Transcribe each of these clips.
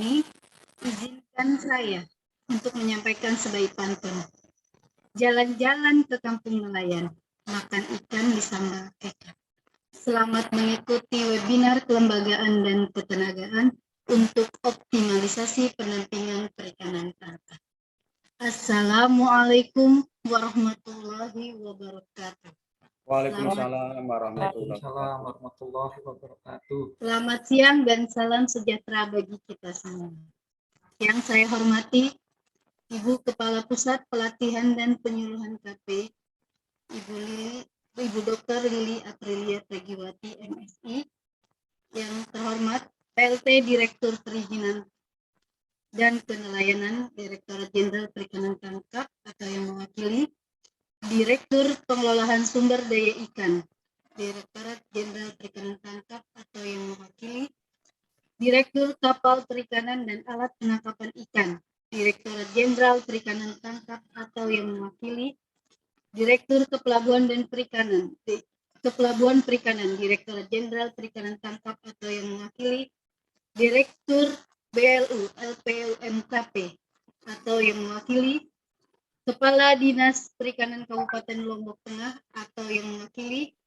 ini, izinkan saya untuk menyampaikan sebaik pantun. Jalan-jalan ke kampung nelayan, makan ikan di sambal kecap. Selamat mengikuti webinar kelembagaan dan ketenagaan untuk optimalisasi pendampingan perikanan tangkap. Assalamualaikum warahmatullahi wabarakatuh. Waalaikumsalam warahmatullahi wabarakatuh. Selamat siang dan salam sejahtera bagi kita semua. Yang saya hormati Ibu Kepala Pusat Pelatihan dan Penyuluhan KP, Ibu Dr. Lili Aprilia Tegiwati MSI, yang terhormat PLT Direktur Perizinan dan Penelayanan Direktorat Jenderal Perikanan Tangkap atau yang mewakili Direktur Pengelolaan Sumber Daya Ikan Direktorat Jenderal Perikanan Tangkap atau yang mewakili Direktur Kapal Perikanan dan Alat Penangkapan Ikan Direktorat Jenderal Perikanan Tangkap atau yang mewakili Direktur Kepelabuhan dan Perikanan Direktorat Jenderal Perikanan Tangkap atau yang mewakili Direktur BLU LPUMKP atau yang mewakili Kepala Dinas Perikanan Kabupaten Lombok Tengah atau yang mewakili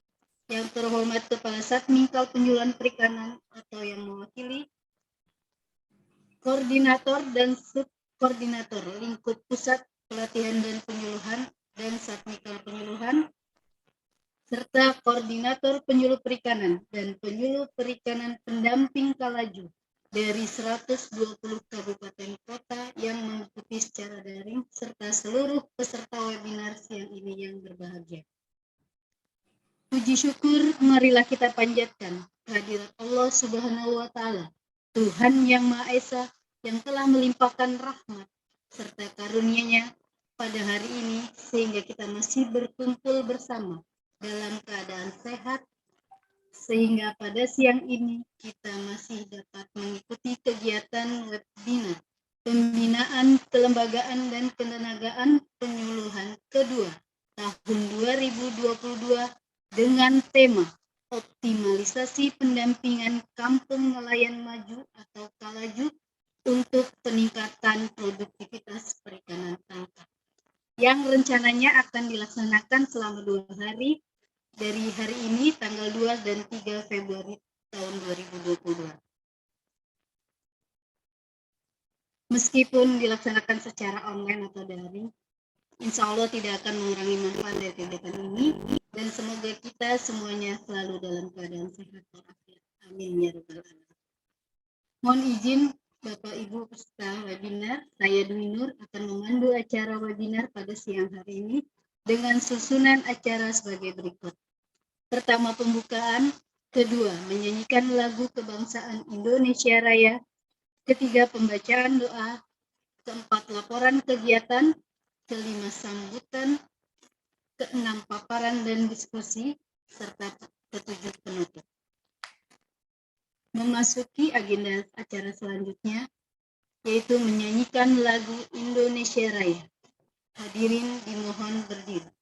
yang terhormat Kepala Satmingkal Penyuluhan Perikanan atau yang mewakili Koordinator dan Subkoordinator Lingkup Pusat Pelatihan dan Penyuluhan dan Satmikal Penyuluhan serta Koordinator Penyuluh Perikanan dan Penyuluh Perikanan Pendamping Kalaju dari 120 kabupaten kota yang mengikuti secara daring serta seluruh peserta webinar siang ini yang berbahagia. Puji syukur marilah kita panjatkan kehadirat Allah Subhanahu wa taala, Tuhan yang Maha Esa yang telah melimpahkan rahmat serta karunia-Nya pada hari ini sehingga kita masih berkumpul bersama dalam keadaan sehat, sehingga pada siang ini kita masih dapat mengikuti kegiatan webinar Pembinaan Kelembagaan dan Ketenagaan Penyuluhan kedua tahun 2022 dengan tema Optimalisasi Pendampingan Kampung Nelayan Maju atau Kalaju untuk peningkatan produktivitas perikanan tangkap yang rencananya akan dilaksanakan selama 2 hari dari hari ini tanggal 2 dan 3 Februari tahun 2022. Meskipun dilaksanakan secara online atau daring, insya Allah tidak akan mengurangi manfaat dari kegiatan ini dan semoga kita semuanya selalu dalam keadaan sehat walafiat. Amin ya rabbal alamin. Mohon izin Bapak Ibu peserta webinar, saya Dwi Nur akan memandu acara webinar pada siang hari ini dengan susunan acara sebagai berikut. Pertama pembukaan, kedua menyanyikan lagu kebangsaan Indonesia Raya, ketiga pembacaan doa, keempat laporan kegiatan, kelima sambutan, keenam paparan dan diskusi, serta ketujuh penutup. Memasuki agenda acara selanjutnya, yaitu menyanyikan lagu Indonesia Raya. Hadirin dimohon berdiri.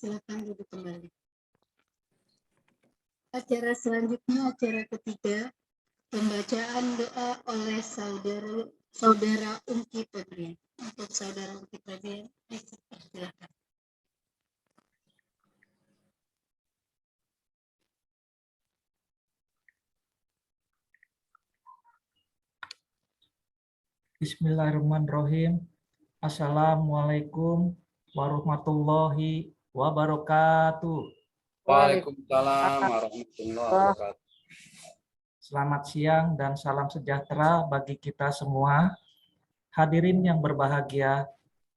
Silakan duduk kembali. Acara selanjutnya, acara ketiga, pembacaan doa oleh saudara Ungki Febrian. Untuk saudara Ungki Febrian, silakan. Bismillahirrahmanirrahim. Assalamualaikum warahmatullahi wabarakatuh. Waalaikumsalam warahmatullahi wabarakatuh. Selamat siang dan salam sejahtera bagi kita semua. Hadirin yang berbahagia,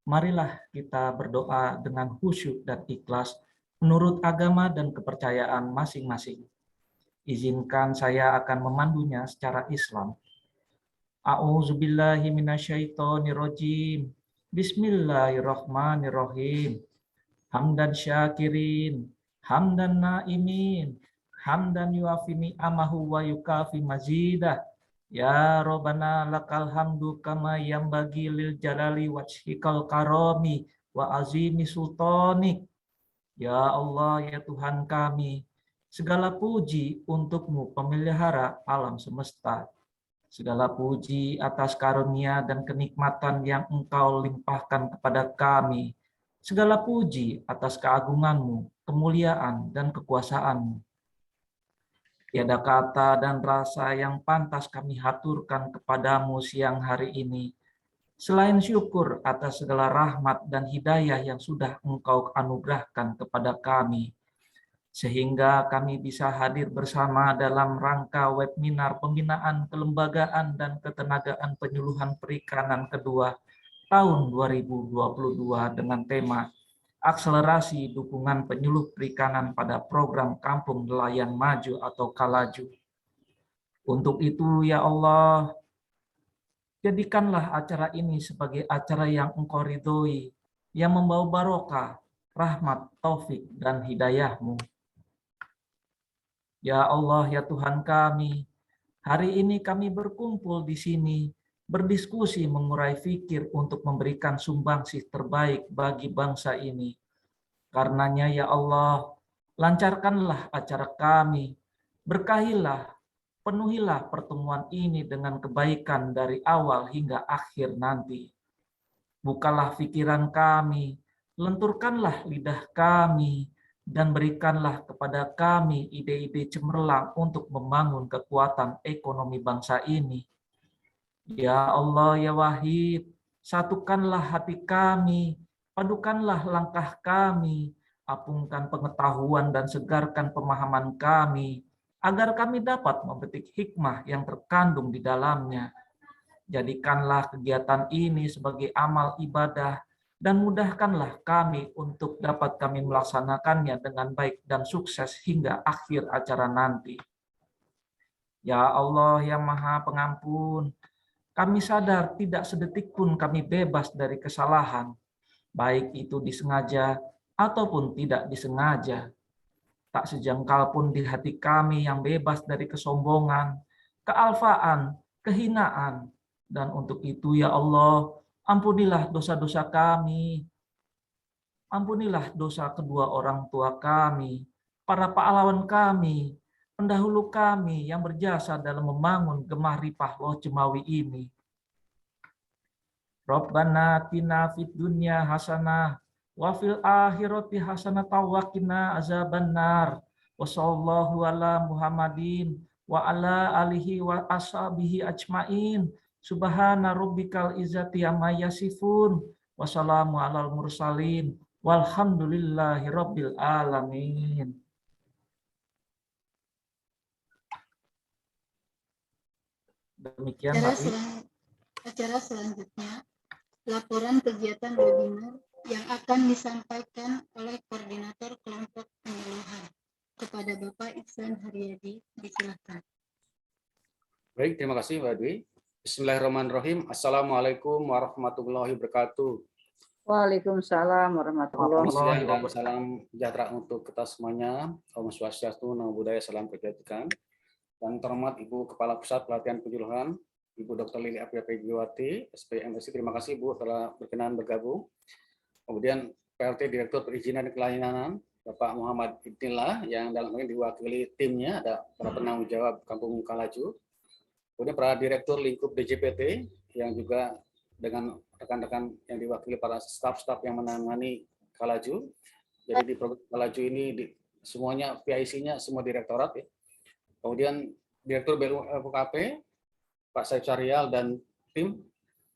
marilah kita berdoa dengan khusyuk dan ikhlas menurut agama dan kepercayaan masing-masing. Izinkan saya akan memandunya secara Islam. A'udzubillahi minasyaitonirrajim. Bismillahirrahmanirrahim. Hamdan syakirin, hamdan naimin, hamdan yuafi ni'amahu wa yukafi mazidah. Ya Rabbana lakal hamdu kama yambagi lil jalali wajhikal karami wa azimi sultanik. Ya Allah, ya Tuhan kami, segala puji untuk-Mu pemelihara alam semesta. Segala puji atas karunia dan kenikmatan yang Engkau limpahkan kepada kami. Segala puji atas keagungan-Mu, kemuliaan, dan kekuasaan-Mu. Tiada kata dan rasa yang pantas kami haturkan kepadamu siang hari ini, selain syukur atas segala rahmat dan hidayah yang sudah Engkau anugerahkan kepada kami, sehingga kami bisa hadir bersama dalam rangka webinar pembinaan kelembagaan dan ketenagaan penyuluhan perikanan kedua tahun 2022 dengan tema Akselerasi Dukungan Penyuluh Perikanan pada Program Kampung Nelayan Maju atau KALAJU. Untuk itu, ya Allah, jadikanlah acara ini sebagai acara yang Engkau ridhoi, yang membawa barokah, rahmat, taufik, dan hidayah-Mu. Ya Allah, ya Tuhan kami, hari ini kami berkumpul di sini, berdiskusi mengurai fikir untuk memberikan sumbangsih terbaik bagi bangsa ini. Karenanya ya Allah, lancarkanlah acara kami, berkahilah, penuhilah pertemuan ini dengan kebaikan dari awal hingga akhir nanti. Bukalah pikiran kami, lenturkanlah lidah kami, dan berikanlah kepada kami ide-ide cemerlang untuk membangun kekuatan ekonomi bangsa ini. Ya Allah, ya Wahid, satukanlah hati kami, padukanlah langkah kami, apungkan pengetahuan dan segarkan pemahaman kami, agar kami dapat memetik hikmah yang terkandung di dalamnya. Jadikanlah kegiatan ini sebagai amal ibadah, dan mudahkanlah kami untuk dapat kami melaksanakannya dengan baik dan sukses hingga akhir acara nanti. Ya Allah yang Maha Pengampun, kami sadar tidak sedetik pun kami bebas dari kesalahan, baik itu disengaja ataupun tidak disengaja. Tak sejengkal pun di hati kami yang bebas dari kesombongan, kealfaan, kehinaan. Dan untuk itu ya Allah, ampunilah dosa-dosa kami. Ampunilah dosa kedua orang tua kami, para pahlawan kami, pendahulu kami yang berjasa dalam membangun Gemah Ripah Loh Jemawi ini. Rabbana atina fid dunya hasanah wa fil akhirati hasanah wa qina azabannar. Wa sallallahu ala Muhammadin wa ala alihi wa ashabihi ajmain. Subhana rabbikal izzati amma yasifun. Wassalamu alal mursalin. Walhamdulillahi rabbil alamin. Demikian acara selanjutnya, laporan kegiatan webinar yang akan disampaikan oleh koordinator kelompok penyuluhan kepada Bapak Ihsan Haryadi. Disilakan. Baik, terima kasih Mbak Dwi. Bismillahirrahmanirrahim. Assalamualaikum warahmatullahi wabarakatuh. Waalaikumsalam warahmatullahi Selamat siang dan wabarakatuh. salam sejahtera untuk kita semuanya. Om Swastiastu, Namo Buddhaya, salam kebajikan. Dan terhormat Ibu Kepala Pusat Pelatihan Penyuluhan, Ibu Dr. Lili Apriya Pegiwati, SPMSI. Terima kasih Bu telah berkenan bergabung. Kemudian PLT Direktur Perizinan dan Pelayanan Bapak Muhammad Ibnillah, yang dalam ini diwakili timnya ada para penanggung jawab Kampung Kalaju. Kemudian para Direktur Lingkup DJPT yang juga dengan rekan-rekan yang diwakili para staf-staf yang menangani Kalaju. Jadi di program Kalaju ini semuanya PIC-nya semua direktorat ya. Kemudian Direktur BLUKP Pak Saif Syarial dan tim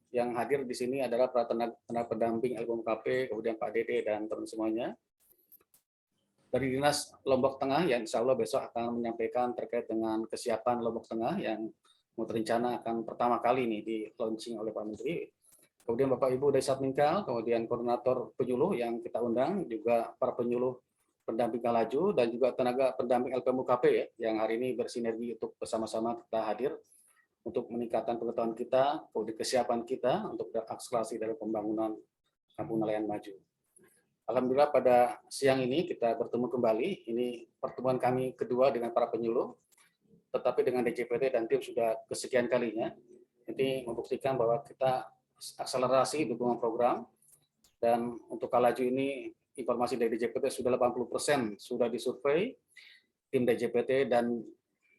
yang hadir di sini adalah para tenaga pendamping LPMKP, kemudian Pak Dede dan teman semuanya. Dari Dinas Lombok Tengah yang insya Allah besok akan menyampaikan terkait dengan kesiapan Lombok Tengah yang terencana akan pertama kali ini di launching oleh Pak Menteri. Kemudian Bapak Ibu dari Satminkal, kemudian koordinator penyuluh yang kita undang, juga para penyuluh pendamping Kalaju dan juga tenaga pendamping LPMKP ya, yang hari ini bersinergi untuk bersama-sama kita hadir untuk meningkatkan pengetahuan kita, kemudian kesiapan kita untuk berakselerasi dari pembangunan Kampung Nelayan Maju. Alhamdulillah pada siang ini kita bertemu kembali. Ini pertemuan kami kedua dengan para penyuluh, tetapi dengan DJPT dan tim sudah kesekian kalinya. Ini membuktikan bahwa kita akselerasi dukungan program, dan untuk Kalaju ini informasi dari DJPT sudah 80% sudah disurvei tim DJPT dan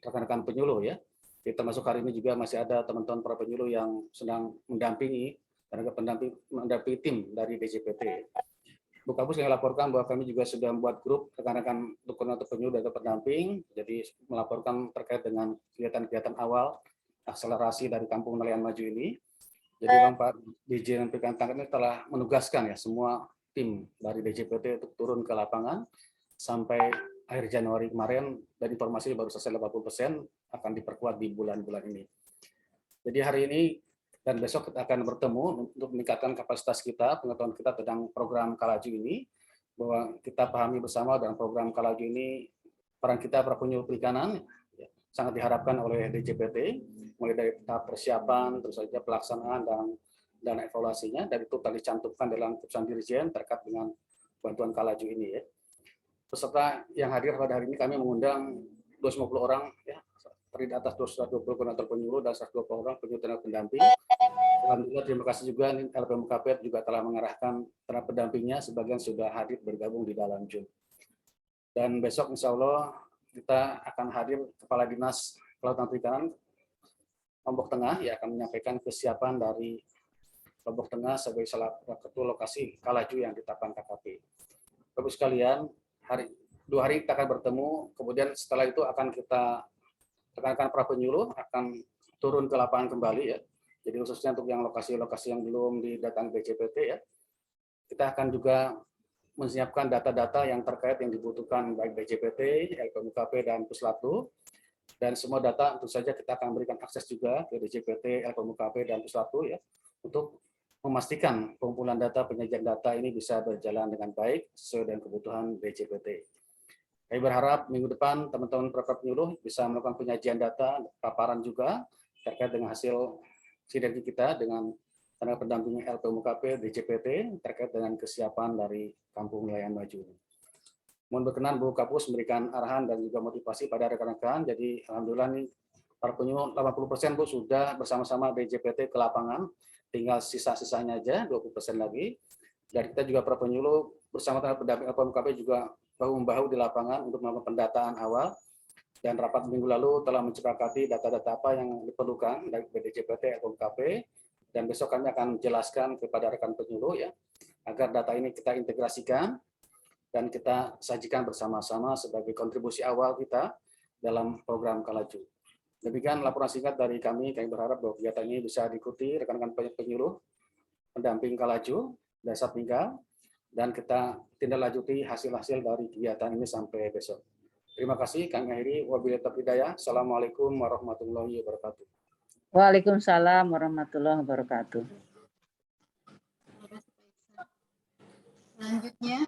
rekan-rekan penyuluh ya. Kita masuk hari ini juga masih ada teman-teman para penyuluh yang sedang mendampingi mendampingi tim dari DJPT. Bu Kapus saya laporkan bahwa kami juga sudah membuat grup rekan-rekan koordinator penyuluh dan pendamping, jadi melaporkan terkait dengan kegiatan-kegiatan awal akselerasi dari Kampung Nelayan Maju ini. Jadi Pak Dirjen Perikanan Tangkap ini telah menugaskan ya semua tim dari DJPT untuk turun ke lapangan sampai akhir Januari kemarin, dan informasi baru selesai 80%, akan diperkuat di bulan-bulan ini. Jadi hari ini dan besok kita akan bertemu untuk meningkatkan kapasitas kita, pengetahuan kita tentang program Kalaju ini, bahwa kita pahami bersama dalam program Kalaju ini peran kita para penyuluh perikanan ya, sangat diharapkan oleh DJPT, mulai dari tahap persiapan, terus saja pelaksanaan dan evaluasinya, dan itu telah dicantumkan dalam keputusan Dirjen terkait dengan bantuan Kalaju ini ya. Peserta yang hadir pada hari ini kami mengundang 250 orang ya, terdiri atas 220 koordinator penyuluh dan 120 orang penyuluh tenaga pendamping. Alhamdulillah terima kasih juga LPMKP juga telah mengarahkan tenaga pendampingnya, sebagian sudah hadir bergabung di dalam Zoom. Dan besok insya Allah kita akan hadir Kepala Dinas Kelautan Perikanan Lombok Tengah yang akan menyampaikan kesiapan dari Lombok Tengah sebagai salah satu lokasi Kalaju yang ditetapkan KKP. Bapak sekalian, dua hari kita akan bertemu, kemudian setelah itu akan kita rekan-rekan para penyuluh akan turun ke lapangan kembali ya. Jadi khususnya untuk yang lokasi-lokasi yang belum didatangi DJPT ya, kita akan juga menyiapkan data-data yang terkait yang dibutuhkan baik DJPT, LPMKP dan Puslatu, dan semua data tentu saja kita akan berikan akses juga ke DJPT, LPMKP dan Puslatu ya, untuk memastikan pengumpulan data, penyajian data ini bisa berjalan dengan baik sesuai dengan kebutuhan DJPT. Kami berharap minggu depan teman-teman para penyuluh bisa melakukan penyajian data, paparan juga terkait dengan hasil sinergi kita dengan tenaga pendamping LPMKP, DJPT terkait dengan kesiapan dari Kampung Nelayan Maju. Mohon berkenan Bu Kapus memberikan arahan dan juga motivasi pada rekan-rekan. Jadi alhamdulillah nih para penyuluh 80% Bu sudah bersama-sama DJPT ke lapangan, tinggal sisa-sisanya aja 20% lagi. Dan kita juga para penyuluh bersama tenaga pendamping LPMKP juga bahu-membahu di lapangan untuk melakukan pendataan awal, dan rapat minggu lalu telah menyepakati data-data apa yang diperlukan dari DJPT LPMKP, dan besok kami akan menjelaskan kepada rekan penyuluh ya agar data ini kita integrasikan dan kita sajikan bersama-sama sebagai kontribusi awal kita dalam program Kalaju. Demikian laporan singkat dari kami. Kami berharap bahwa kegiatan ini bisa diikuti rekan-rekan penyuluh pendamping Kalaju dan Satminkal, dan kita tindak lanjuti hasil-hasil dari kegiatan ini sampai besok. Terima kasih, kami akhiri. Wabillahi taufiq hidayah. Assalamualaikum warahmatullahi wabarakatuh. Waalaikumsalam warahmatullahi wabarakatuh. Selanjutnya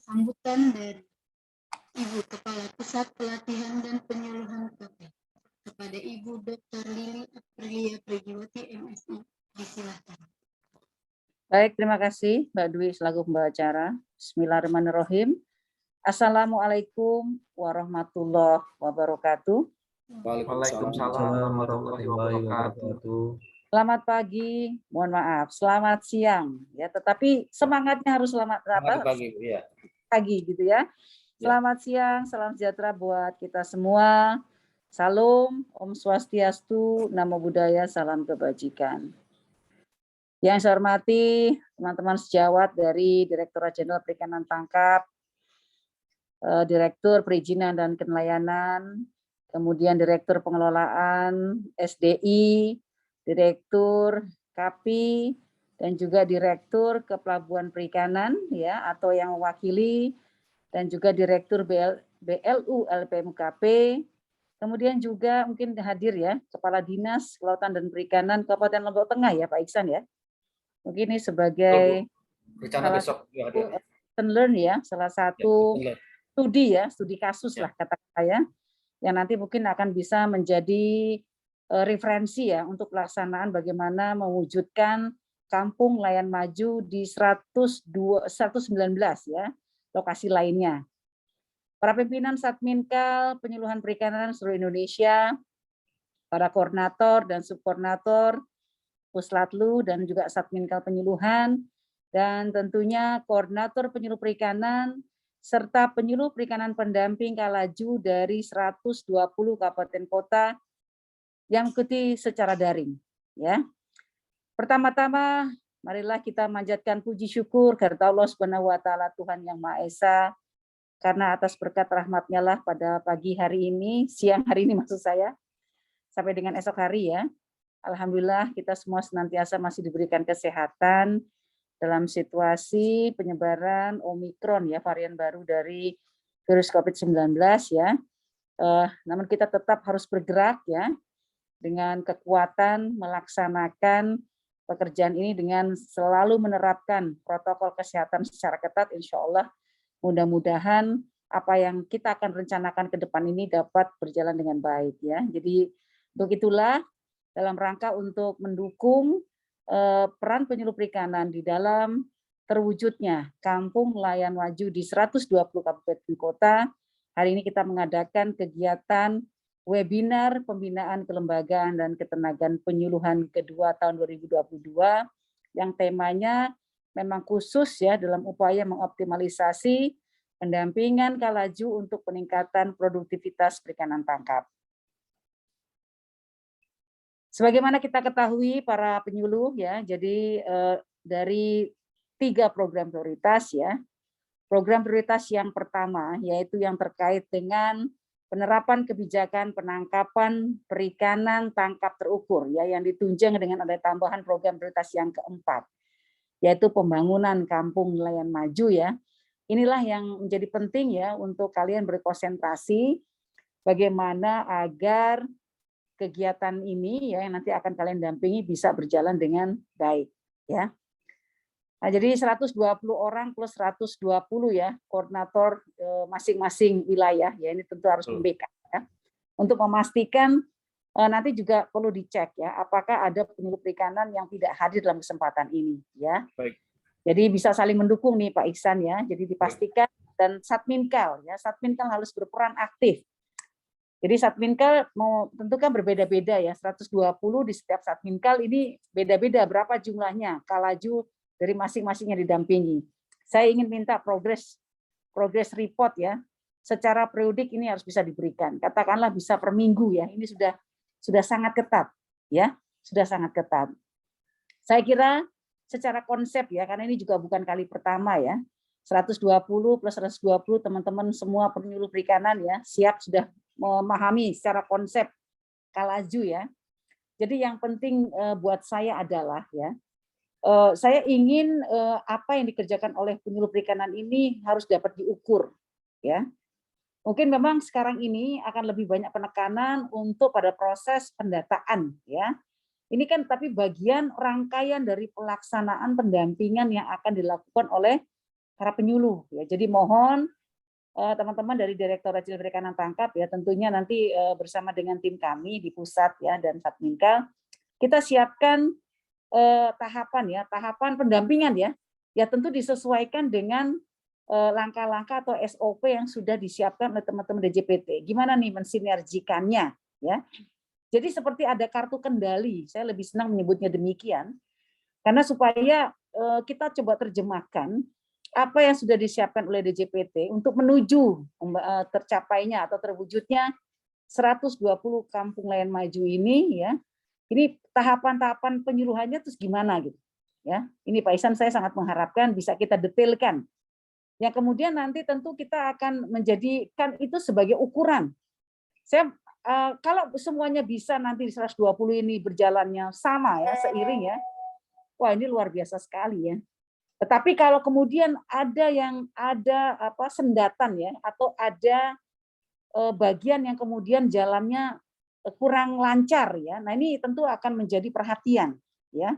sambutan dari Ibu Kepala Pusat Pelatihan dan Penyuluhan KP kepada Ibu Dr. Lili Aprilia Prijiwati MSI. Disilahkan. Baik, terima kasih Mbak Dwi selaku pembawa acara. Bismillahirrahmanirrahim. Assalamualaikum warahmatullahi wabarakatuh. Waalaikumsalam warahmatullahi wabarakatuh. Selamat pagi, mohon maaf, selamat siang ya, tetapi semangatnya harus selamat Selamat pagi, ya. pagi gitu ya. Selamat siang, salam sejahtera buat kita semua. Salam, Om Swastiastu, Namo Buddhaya, salam kebajikan. Yang saya hormati teman-teman sejawat dari Direktorat Jenderal Perikanan Tangkap, Direktur Perizinan dan Kenelayanan, kemudian Direktur Pengelolaan SDI, Direktur KAPI, dan juga Direktur Kepelabuhan Perikanan ya atau yang mewakili, dan juga Direktur BLU LPMKP, kemudian juga mungkin hadir ya Kepala Dinas Kelautan dan Perikanan Kabupaten Lombok Tengah ya Pak Iksan ya. Mungkin ini sebagai rencana besok learn ya, salah satu studi kasus lah kata saya, yang nanti mungkin akan bisa menjadi referensi ya untuk pelaksanaan bagaimana mewujudkan kampung nelayan maju di 119 ya lokasi lainnya. Para pimpinan Satminkal Penyuluhan Perikanan seluruh Indonesia, para koordinator dan subkoordinator, Puslatlu dan juga Satminkal Penyuluhan, dan tentunya koordinator penyuluh perikanan serta penyuluh perikanan pendamping Kalaju dari 120 kabupaten kota yang mengikuti secara daring ya. Pertama-tama marilah kita manjatkan puji syukur kepada Allah Subhanahu wa taala Tuhan Yang Maha Esa, karena atas berkat rahmat-Nya lah pada pagi hari ini, siang hari ini maksud saya, sampai dengan esok hari ya. Alhamdulillah kita semua senantiasa masih diberikan kesehatan dalam situasi penyebaran Omikron ya, varian baru dari virus COVID-19 ya. Namun kita tetap harus bergerak ya dengan kekuatan melaksanakan pekerjaan ini dengan selalu menerapkan protokol kesehatan secara ketat. Insya Allah mudah-mudahan apa yang kita akan rencanakan ke depan ini dapat berjalan dengan baik ya. Jadi untuk itulah dalam rangka untuk mendukung peran penyuluh perikanan di dalam terwujudnya kampung nelayan maju di 120 kabupaten kota, hari ini kita mengadakan kegiatan webinar pembinaan kelembagaan dan ketenagaan penyuluhan kedua tahun 2022 yang temanya memang khusus ya dalam upaya mengoptimalisasi pendampingan Kalaju untuk peningkatan produktivitas perikanan tangkap. Sebagaimana kita ketahui para penyuluh ya, jadi dari 3 program prioritas ya. Program prioritas yang pertama yaitu yang terkait dengan penerapan kebijakan penangkapan perikanan tangkap terukur ya, yang ditunjang dengan ada tambahan program prioritas yang keempat yaitu pembangunan kampung nelayan maju ya. Inilah yang menjadi penting ya untuk kalian berkonsentrasi bagaimana agar kegiatan ini ya yang nanti akan kalian dampingi bisa berjalan dengan baik ya. Nah, jadi 120 orang plus 120 ya koordinator masing-masing wilayah ya, ini tentu harus membackup ya. Untuk memastikan nanti juga perlu dicek ya apakah ada penyuluh perikanan yang tidak hadir dalam kesempatan ini ya. Baik. Jadi bisa saling mendukung nih Pak Iksan ya. Jadi dipastikan dan Satminkal ya, Satminkal harus berperan aktif. Jadi Satminkal mau tentu kan berbeda-beda ya, 120 di setiap Satminkal ini beda-beda berapa jumlahnya, Kalaju dari masing-masing yang didampingi. Saya ingin minta progress report ya, secara periodik ini harus bisa diberikan. Katakanlah bisa per minggu ya, ini sudah sangat ketat ya, sudah sangat ketat. Saya kira secara konsep ya, karena ini juga bukan kali pertama ya, 120 plus 120 teman-teman semua penyuluh perikanan ya, siap sudah memahami secara konsep Kalaju ya. Jadi yang penting buat saya adalah ya, saya ingin apa yang dikerjakan oleh penyuluh perikanan ini harus dapat diukur ya. Mungkin memang sekarang ini akan lebih banyak penekanan untuk pada proses pendataan ya. Ini kan tapi bagian rangkaian dari pelaksanaan pendampingan yang akan dilakukan oleh para penyuluh ya. Jadi mohon teman-teman dari Direktorat Jenderal Perikanan Tangkap ya tentunya nanti bersama dengan tim kami di pusat ya dan Satminkal kita siapkan tahapan pendampingan ya tentu disesuaikan dengan langkah-langkah atau SOP yang sudah disiapkan oleh teman-teman DJPT. Gimana nih mensinergikannya ya? Jadi seperti ada kartu kendali, saya lebih senang menyebutnya demikian, karena supaya kita coba terjemahkan apa yang sudah disiapkan oleh DJPT untuk menuju tercapainya atau terwujudnya 120 kampung layan maju ini, ya. Ini tahapan-tahapan penyuluhannya terus gimana gitu, ya. Ini Pak Ihsan, saya sangat mengharapkan bisa kita detailkan. Yang kemudian nanti tentu kita akan menjadikan itu sebagai ukuran. Saya kalau semuanya bisa nanti di 120 ini berjalannya sama ya, seiring ya. Wah, ini luar biasa sekali ya. Tetapi kalau kemudian ada sendatan ya, atau ada bagian yang kemudian jalannya kurang lancar ya. Nah, ini tentu akan menjadi perhatian ya.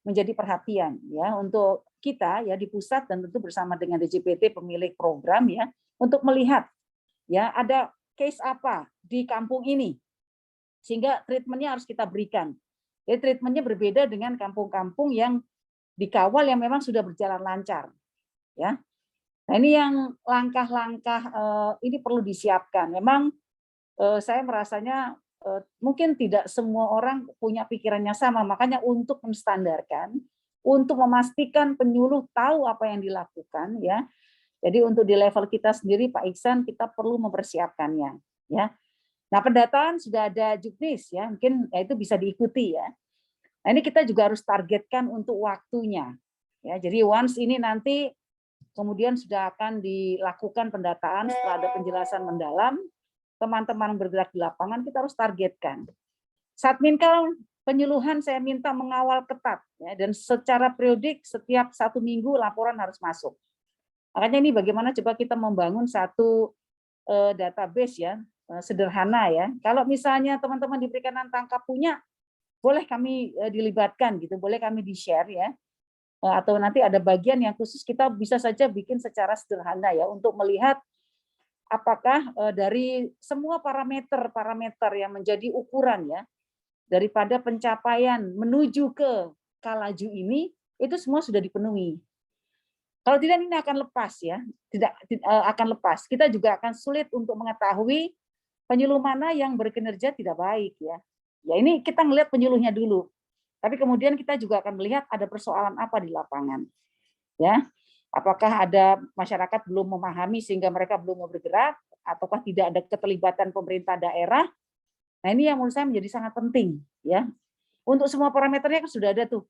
Menjadi perhatian ya untuk kita ya di pusat dan tentu bersama dengan DJPT pemilik program ya untuk melihat ya ada case apa di kampung ini sehingga treatmentnya harus kita berikan. Jadi treatmentnya berbeda dengan kampung-kampung yang dikawal yang memang sudah berjalan lancar ya. Nah, ini yang langkah-langkah ini perlu disiapkan. Memang saya merasanya mungkin tidak semua orang punya pikirannya sama, makanya untuk menstandarkan, untuk memastikan penyuluh tahu apa yang dilakukan ya. Jadi untuk di level kita sendiri Pak Ihsan, kita perlu mempersiapkannya ya. Nah, pendataan sudah ada juknis ya, mungkin ya itu bisa diikuti ya. Nah, ini kita juga harus targetkan untuk waktunya ya. Jadi once ini nanti kemudian sudah akan dilakukan pendataan setelah ada penjelasan mendalam, teman-teman bergerak di lapangan kita harus targetkan. Satminkal penyuluhan saya minta mengawal ketat ya, dan secara periodik setiap 1 minggu laporan harus masuk. Makanya ini bagaimana coba kita membangun satu database ya, sederhana ya. Kalau misalnya teman-teman di perikanan tangkap punya, boleh kami dilibatkan gitu, boleh kami di-share ya. Atau nanti ada bagian yang khusus kita bisa saja bikin secara sederhana ya untuk melihat apakah dari semua parameter yang menjadi ukuran ya daripada pencapaian menuju ke Kalaju ini itu semua sudah dipenuhi. Kalau tidak ini akan lepas ya, tidak akan lepas. Kita juga akan sulit untuk mengetahui penyuluh mana yang berkinerja tidak baik ya. Ya ini kita ngelihat penyuluhnya dulu. Tapi kemudian kita juga akan melihat ada persoalan apa di lapangan. Ya. Apakah ada masyarakat belum memahami sehingga mereka belum mau bergerak, ataukah tidak ada keterlibatan pemerintah daerah. Nah, ini yang menurut saya menjadi sangat penting ya. Untuk semua parameternya kan sudah ada tuh.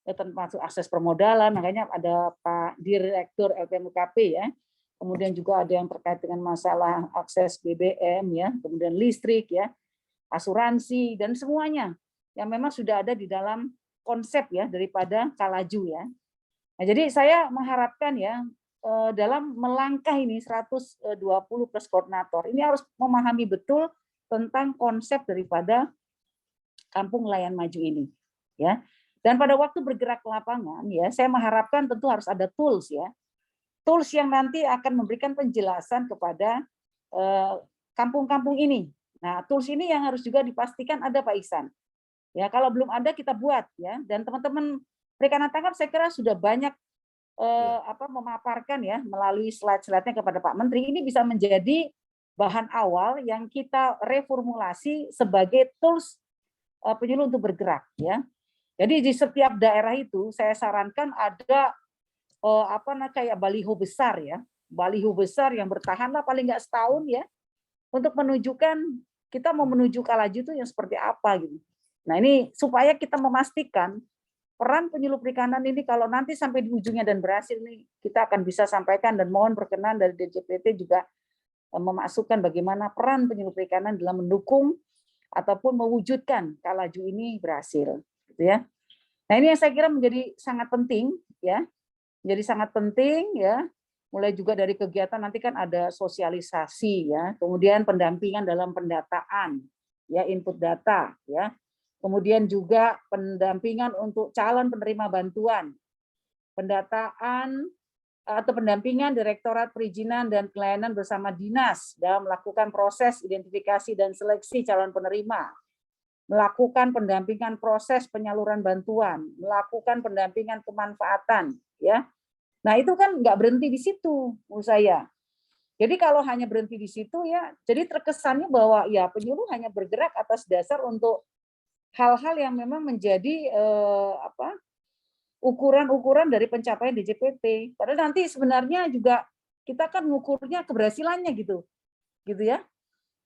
Termasuk akses permodalan, makanya ada Pak Direktur LPMUKP ya. Kemudian juga ada yang terkait dengan masalah akses BBM ya, kemudian listrik ya, asuransi dan semuanya yang memang sudah ada di dalam konsep ya daripada Kalaju ya. Nah, jadi saya mengharapkan ya dalam melangkah ini 120 plus koordinator ini harus memahami betul tentang konsep daripada kampung layan maju ini ya. Dan pada waktu bergerak ke lapangan ya, saya mengharapkan tentu harus ada tools ya. Tools yang nanti akan memberikan penjelasan kepada kampung-kampung ini. Nah, tools ini yang harus juga dipastikan ada Pak Ihsan. Ya, kalau belum ada kita buat ya. Dan teman-teman perikanan tangkap saya kira sudah banyak memaparkan ya melalui slide-slide-nya kepada Pak Menteri. Ini bisa menjadi bahan awal yang kita reformulasi sebagai tools penyuluh untuk bergerak ya. Jadi di setiap daerah itu saya sarankan ada kayak baliho besar ya. Baliho besar yang bertahanlah paling nggak setahun ya untuk menunjukkan kita mau menuju Kalaju itu yang seperti apa gitu. Nah, ini supaya kita memastikan peran penyuluh perikanan ini kalau nanti sampai di ujungnya dan berhasil nih, kita akan bisa sampaikan dan mohon perkenan dari DJPT juga memasukkan bagaimana peran penyuluh perikanan dalam mendukung ataupun mewujudkan Kalaju ini berhasil, gitu ya. Nah, ini yang saya kira menjadi sangat penting ya. Menjadi sangat penting ya. Mulai juga dari kegiatan nanti kan ada sosialisasi ya, kemudian pendampingan dalam pendataan ya, input data ya. Kemudian juga pendampingan untuk calon penerima bantuan, pendataan atau pendampingan Direktorat Perizinan dan Pelayanan bersama dinas dalam melakukan proses identifikasi dan seleksi calon penerima, melakukan pendampingan proses penyaluran bantuan, melakukan pendampingan pemanfaatan, ya. Nah itu kan nggak berhenti di situ, menurut saya. Jadi kalau hanya berhenti di situ ya, jadi terkesannya bahwa ya penyuluh hanya bergerak atas dasar untuk hal-hal yang memang menjadi ukuran-ukuran dari pencapaian DJPT. Padahal nanti sebenarnya juga kita kan mengukurnya keberhasilannya gitu ya.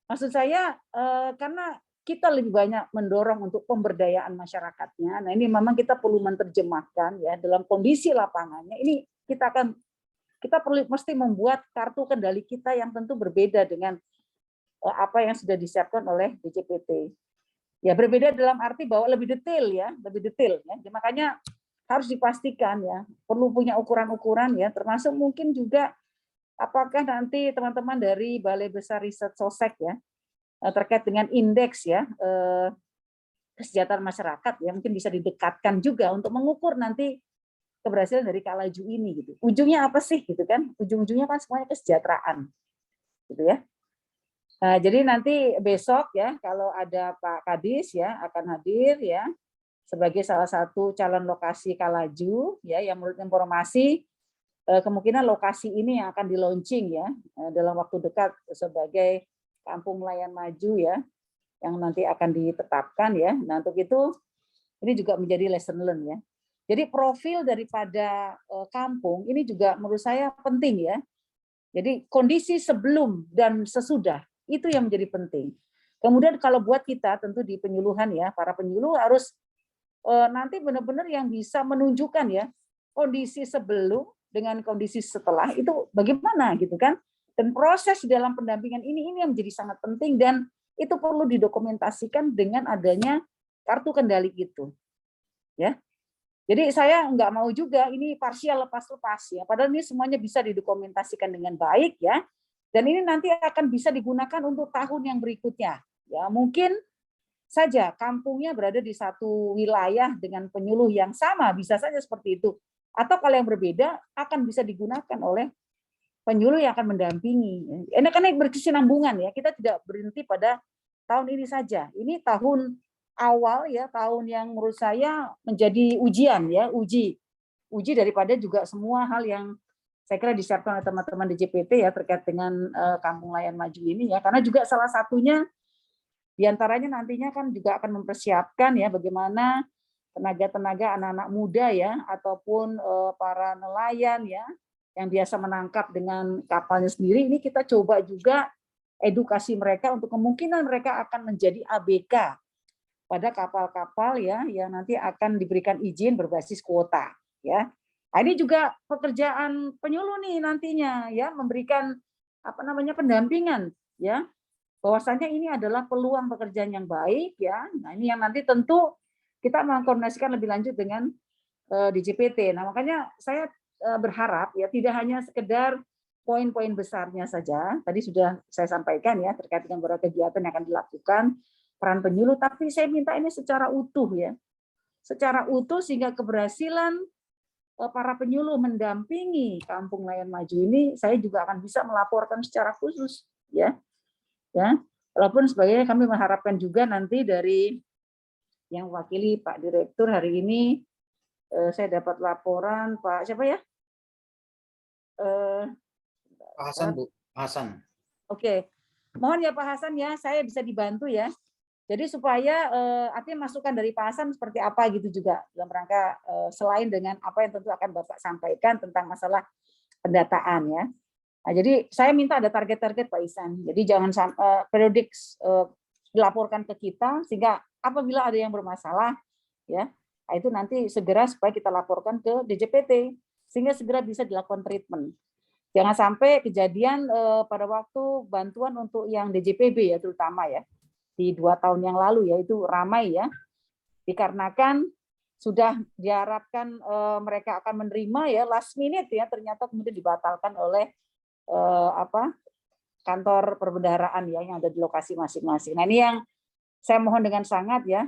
Maksud saya karena kita lebih banyak mendorong untuk pemberdayaan masyarakatnya. Nah ini memang kita perlu menerjemahkan ya dalam kondisi lapangannya. Ini kita perlu mesti membuat kartu kendali kita yang tentu berbeda dengan apa yang sudah disiapkan oleh DJPT. Ya berbeda dalam arti bahwa lebih detail ya. Makanya harus dipastikan ya, perlu punya ukuran-ukuran ya, termasuk mungkin juga apakah nanti teman-teman dari Balai Besar Riset Sosek ya terkait dengan indeks ya kesejahteraan masyarakat ya mungkin bisa didekatkan juga untuk mengukur nanti keberhasilan dari Kalaju ini gitu. Ujungnya apa sih gitu kan? Ujung-ujungnya kan semuanya kesejahteraan. Gitu ya. Nah, jadi nanti besok ya kalau ada Pak Kadis ya akan hadir ya sebagai salah satu calon lokasi Kalaju ya yang menurut informasi kemungkinan lokasi ini yang akan di launching ya dalam waktu dekat sebagai kampung layan maju ya yang nanti akan ditetapkan ya. Nah, untuk itu ini juga menjadi lesson learn ya. Jadi profil daripada kampung ini juga menurut saya penting ya. Jadi kondisi sebelum dan sesudah itu yang menjadi penting. Kemudian kalau buat kita tentu di penyuluhan ya, para penyuluh harus nanti benar-benar yang bisa menunjukkan ya kondisi sebelum dengan kondisi setelah itu bagaimana gitu kan. Dan proses di dalam pendampingan ini yang menjadi sangat penting dan itu perlu didokumentasikan dengan adanya kartu kendali itu. Ya. Jadi saya nggak mau juga ini parsial lepas-lepas ya. Padahal ini semuanya bisa didokumentasikan dengan baik ya. Dan ini nanti akan bisa digunakan untuk tahun yang berikutnya. Ya, mungkin saja kampungnya berada di satu wilayah dengan penyuluh yang sama, bisa saja seperti itu. Atau kalau yang berbeda akan bisa digunakan oleh penyuluh yang akan mendampingi. Ini kan berkesinambungan ya. Kita tidak berhenti pada tahun ini saja. Ini tahun awal ya, tahun yang menurut saya menjadi ujian ya, uji daripada juga semua hal yang saya kira disiapkan oleh teman-teman DJPT ya terkait dengan Kampung Layan Maju ini ya, karena juga salah satunya diantaranya nantinya kan juga akan mempersiapkan ya bagaimana tenaga-tenaga anak-anak muda ya ataupun para nelayan ya yang biasa menangkap dengan kapalnya sendiri, ini kita coba juga edukasi mereka untuk kemungkinan mereka akan menjadi ABK pada kapal-kapal ya yang nanti akan diberikan izin berbasis kuota ya. Nah, ini juga pekerjaan penyuluh nih nantinya ya memberikan pendampingan ya. Bahwasanya ini adalah peluang pekerjaan yang baik ya. Nah, ini yang nanti tentu kita mengkoordinasikan lebih lanjut dengan DJPT. Nah, makanya saya berharap ya tidak hanya sekedar poin-poin besarnya saja. Tadi sudah saya sampaikan ya terkait dengan beberapa kegiatan yang akan dilakukan peran penyuluh, tapi saya minta ini secara utuh ya. Secara utuh sehingga keberhasilan para penyuluh mendampingi Kampung Layan Maju ini saya juga akan bisa melaporkan secara khusus ya. Ya. Walaupun sebagainya kami mengharapkan juga nanti dari yang wakili Pak Direktur hari ini saya dapat laporan Pak siapa ya? Pak Hasan, Bu. Hasan. Oke. Mohon ya Pak Hasan ya, saya bisa dibantu ya. Jadi supaya artinya masukan dari Pak Hasan seperti apa gitu juga dalam rangka selain dengan apa yang tentu akan Bapak sampaikan tentang masalah pendataan ya. Nah, jadi saya minta ada target-target Pak Ihsan. Jadi jangan periodik dilaporkan ke kita sehingga apabila ada yang bermasalah ya, nah itu nanti segera supaya kita laporkan ke DJPT sehingga segera bisa dilakukan treatment. Jangan sampai kejadian pada waktu bantuan untuk yang DJPB ya terutama ya. Di 2 tahun yang lalu ya itu ramai ya dikarenakan sudah diharapkan mereka akan menerima ya last minute ya ternyata kemudian dibatalkan oleh kantor perbendaharaan ya yang ada di lokasi masing-masing. Nah ini yang saya mohon dengan sangat ya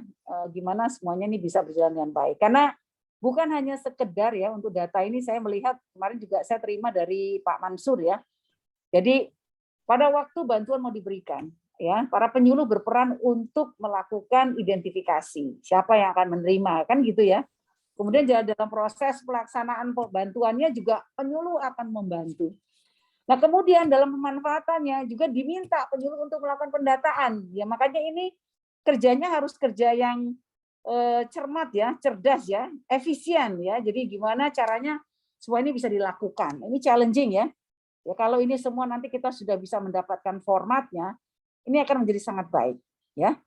gimana semuanya ini bisa berjalan dengan baik karena bukan hanya sekedar ya untuk data ini saya melihat kemarin juga saya terima dari Pak Mansur ya. Jadi pada waktu bantuan mau diberikan ya, para penyuluh berperan untuk melakukan identifikasi siapa yang akan menerima kan gitu ya. Kemudian dalam proses pelaksanaan bantuannya juga penyuluh akan membantu. Nah, kemudian dalam pemanfaatannya juga diminta penyuluh untuk melakukan pendataan. Ya, makanya ini kerjanya harus kerja yang cermat ya, cerdas ya, efisien ya. Jadi gimana caranya semua ini bisa dilakukan. Ini challenging ya. Ya, kalau ini semua nanti kita sudah bisa mendapatkan formatnya, ini akan menjadi sangat baik ya.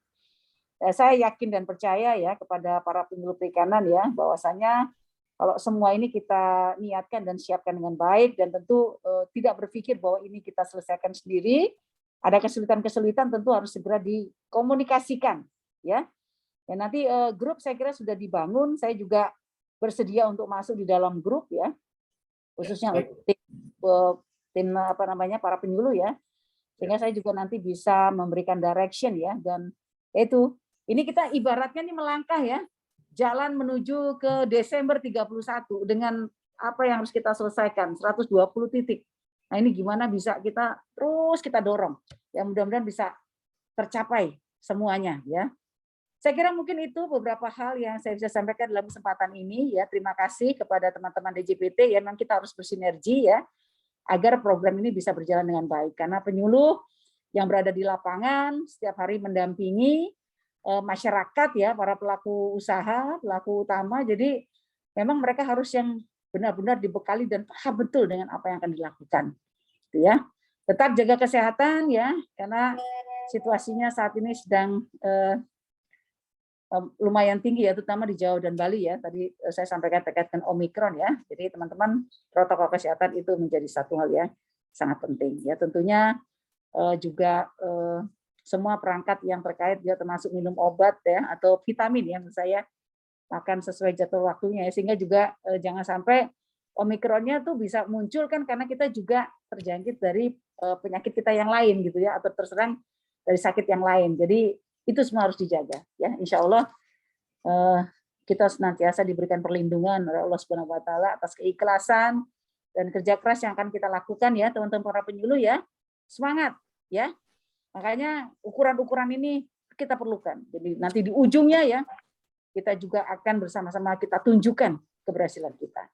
Saya yakin dan percaya ya kepada para penyuluh perikanan ya, bahwasanya kalau semua ini kita niatkan dan siapkan dengan baik, dan tentu tidak berpikir bahwa ini kita selesaikan sendiri, ada kesulitan-kesulitan tentu harus segera dikomunikasikan ya. Dan nanti grup saya kira sudah dibangun, saya juga bersedia untuk masuk di dalam grup ya, khususnya tim apa namanya para penyuluh ya, sehingga saya juga nanti bisa memberikan direction ya. Dan itu ini kita ibaratnya nih melangkah ya, jalan menuju ke Desember 31 dengan apa yang harus kita selesaikan 120 titik. Nah, ini gimana bisa kita terus kita dorong ya, mudah-mudahan bisa tercapai semuanya ya. Saya kira mungkin itu beberapa hal yang saya bisa sampaikan dalam kesempatan ini ya. Terima kasih kepada teman-teman DJPT ya, memang kita harus bersinergi ya agar program ini bisa berjalan dengan baik, karena penyuluh yang berada di lapangan setiap hari mendampingi masyarakat ya, para pelaku usaha, pelaku utama. Jadi memang mereka harus yang benar-benar dibekali dan paham betul dengan apa yang akan dilakukan. Gitu ya. Tetap jaga kesehatan ya, karena situasinya saat ini sedang lumayan tinggi ya, terutama di Jawa dan Bali ya. Tadi saya sampaikan terkait dengan Omikron ya. Jadi teman-teman, protokol kesehatan itu menjadi satu hal yang sangat penting ya. Tentunya juga semua perangkat yang terkait ya, termasuk minum obat ya atau vitamin ya, menurut saya makan sesuai jadwal waktunya ya, sehingga juga jangan sampai Omikronnya tuh bisa muncul kan karena kita juga terjangkit dari penyakit kita yang lain gitu ya, atau terserang dari sakit yang lain. Jadi itu semua harus dijaga ya. Insya Allah kita senantiasa diberikan perlindungan oleh Allah Subhanahu Wa Taala atas keikhlasan dan kerja keras yang akan kita lakukan ya, teman-teman para penyuluh ya. Semangat ya. Makanya ukuran-ukuran ini kita perlukan. Jadi nanti di ujungnya ya kita juga akan bersama-sama kita tunjukkan keberhasilan kita.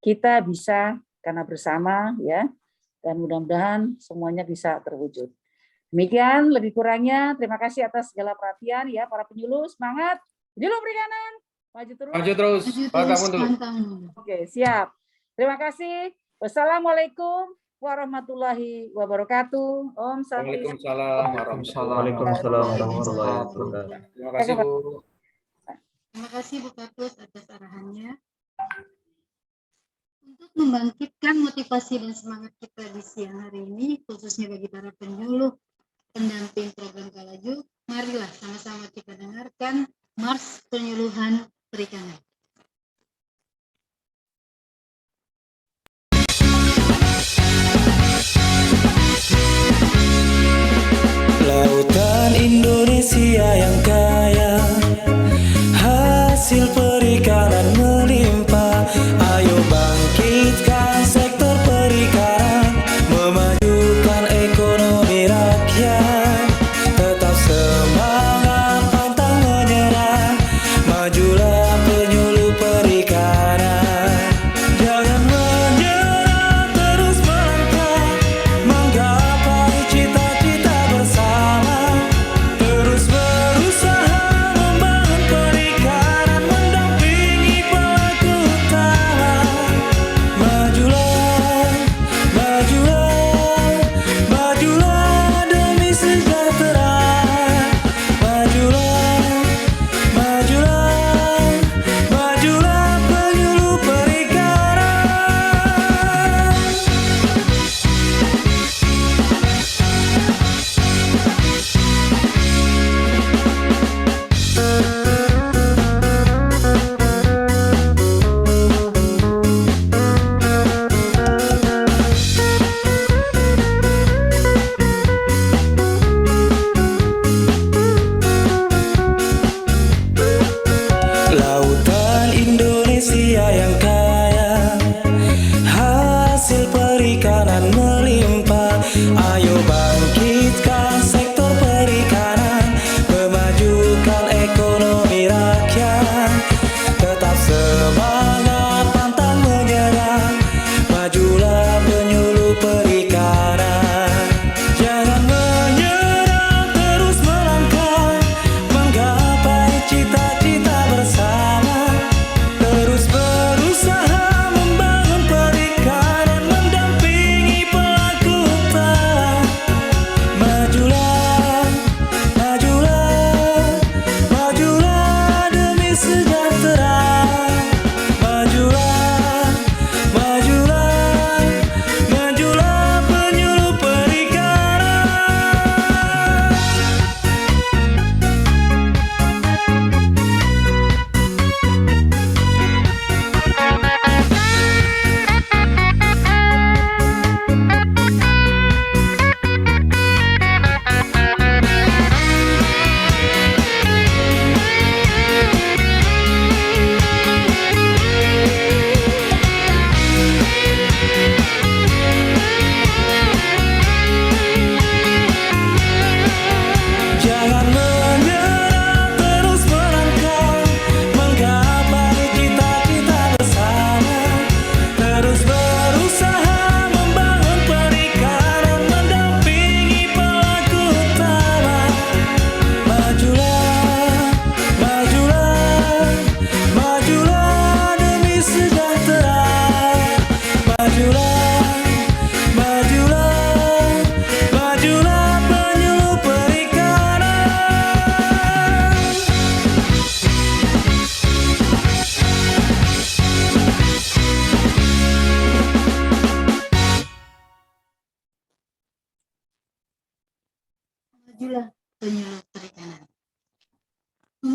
Kita bisa karena bersama ya, dan mudah-mudahan semuanya bisa terwujud. Demikian lebih kurangnya, terima kasih atas segala perhatian ya para penyuluh. Semangat, penyuluh perikanan, maju terus. Maju terus, pantang mundur. Oke, siap. Terima kasih. Wassalamualaikum warahmatullahi wabarakatuh. Om Santi. Waalaikumsalam warahmatullahi wabarakatuh. Terima kasih Bu. Terima kasih Bu Kapus atas arahannya. Untuk membangkitkan motivasi dan semangat kita di siang hari ini, khususnya bagi para penyuluh pendamping program Kalaju, marilah sama-sama kita dengarkan Mars Penyuluhan Perikanan. Lautan Indonesia yang kaya, hasil perikanan melimpah. Ayo bangkitkan sektor perikanan, memajukan ekonomi rakyat. Tetap semangat, pantang menyerah, majulah penyuluh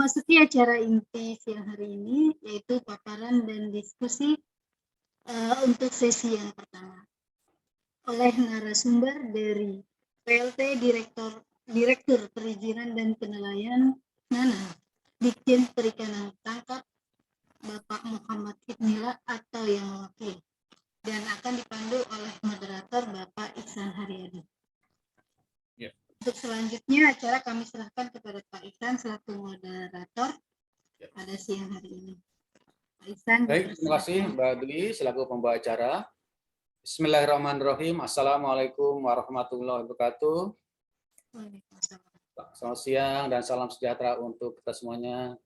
memasuki acara inti siang hari ini, yaitu paparan dan diskusi untuk sesi yang pertama oleh narasumber dari PLT Direktur Perizinan dan Penilaian Ditjen Perikanan Tangkap, Bapak Muhammad Idnillah atau yang mewakili, dan akan dipandu oleh moderator Bapak Ihsan Haryadi. Ya. Untuk selanjutnya acara kami serahkan kepada Pak Ihsan selaku moderator pada siang hari ini. Pak Ihsan. Baik, terima kasih Mbak Dwi selaku pembawa acara. Bismillahirrahmanirrahim. Assalamualaikum warahmatullahi wabarakatuh. Selamat siang dan salam sejahtera untuk kita semuanya.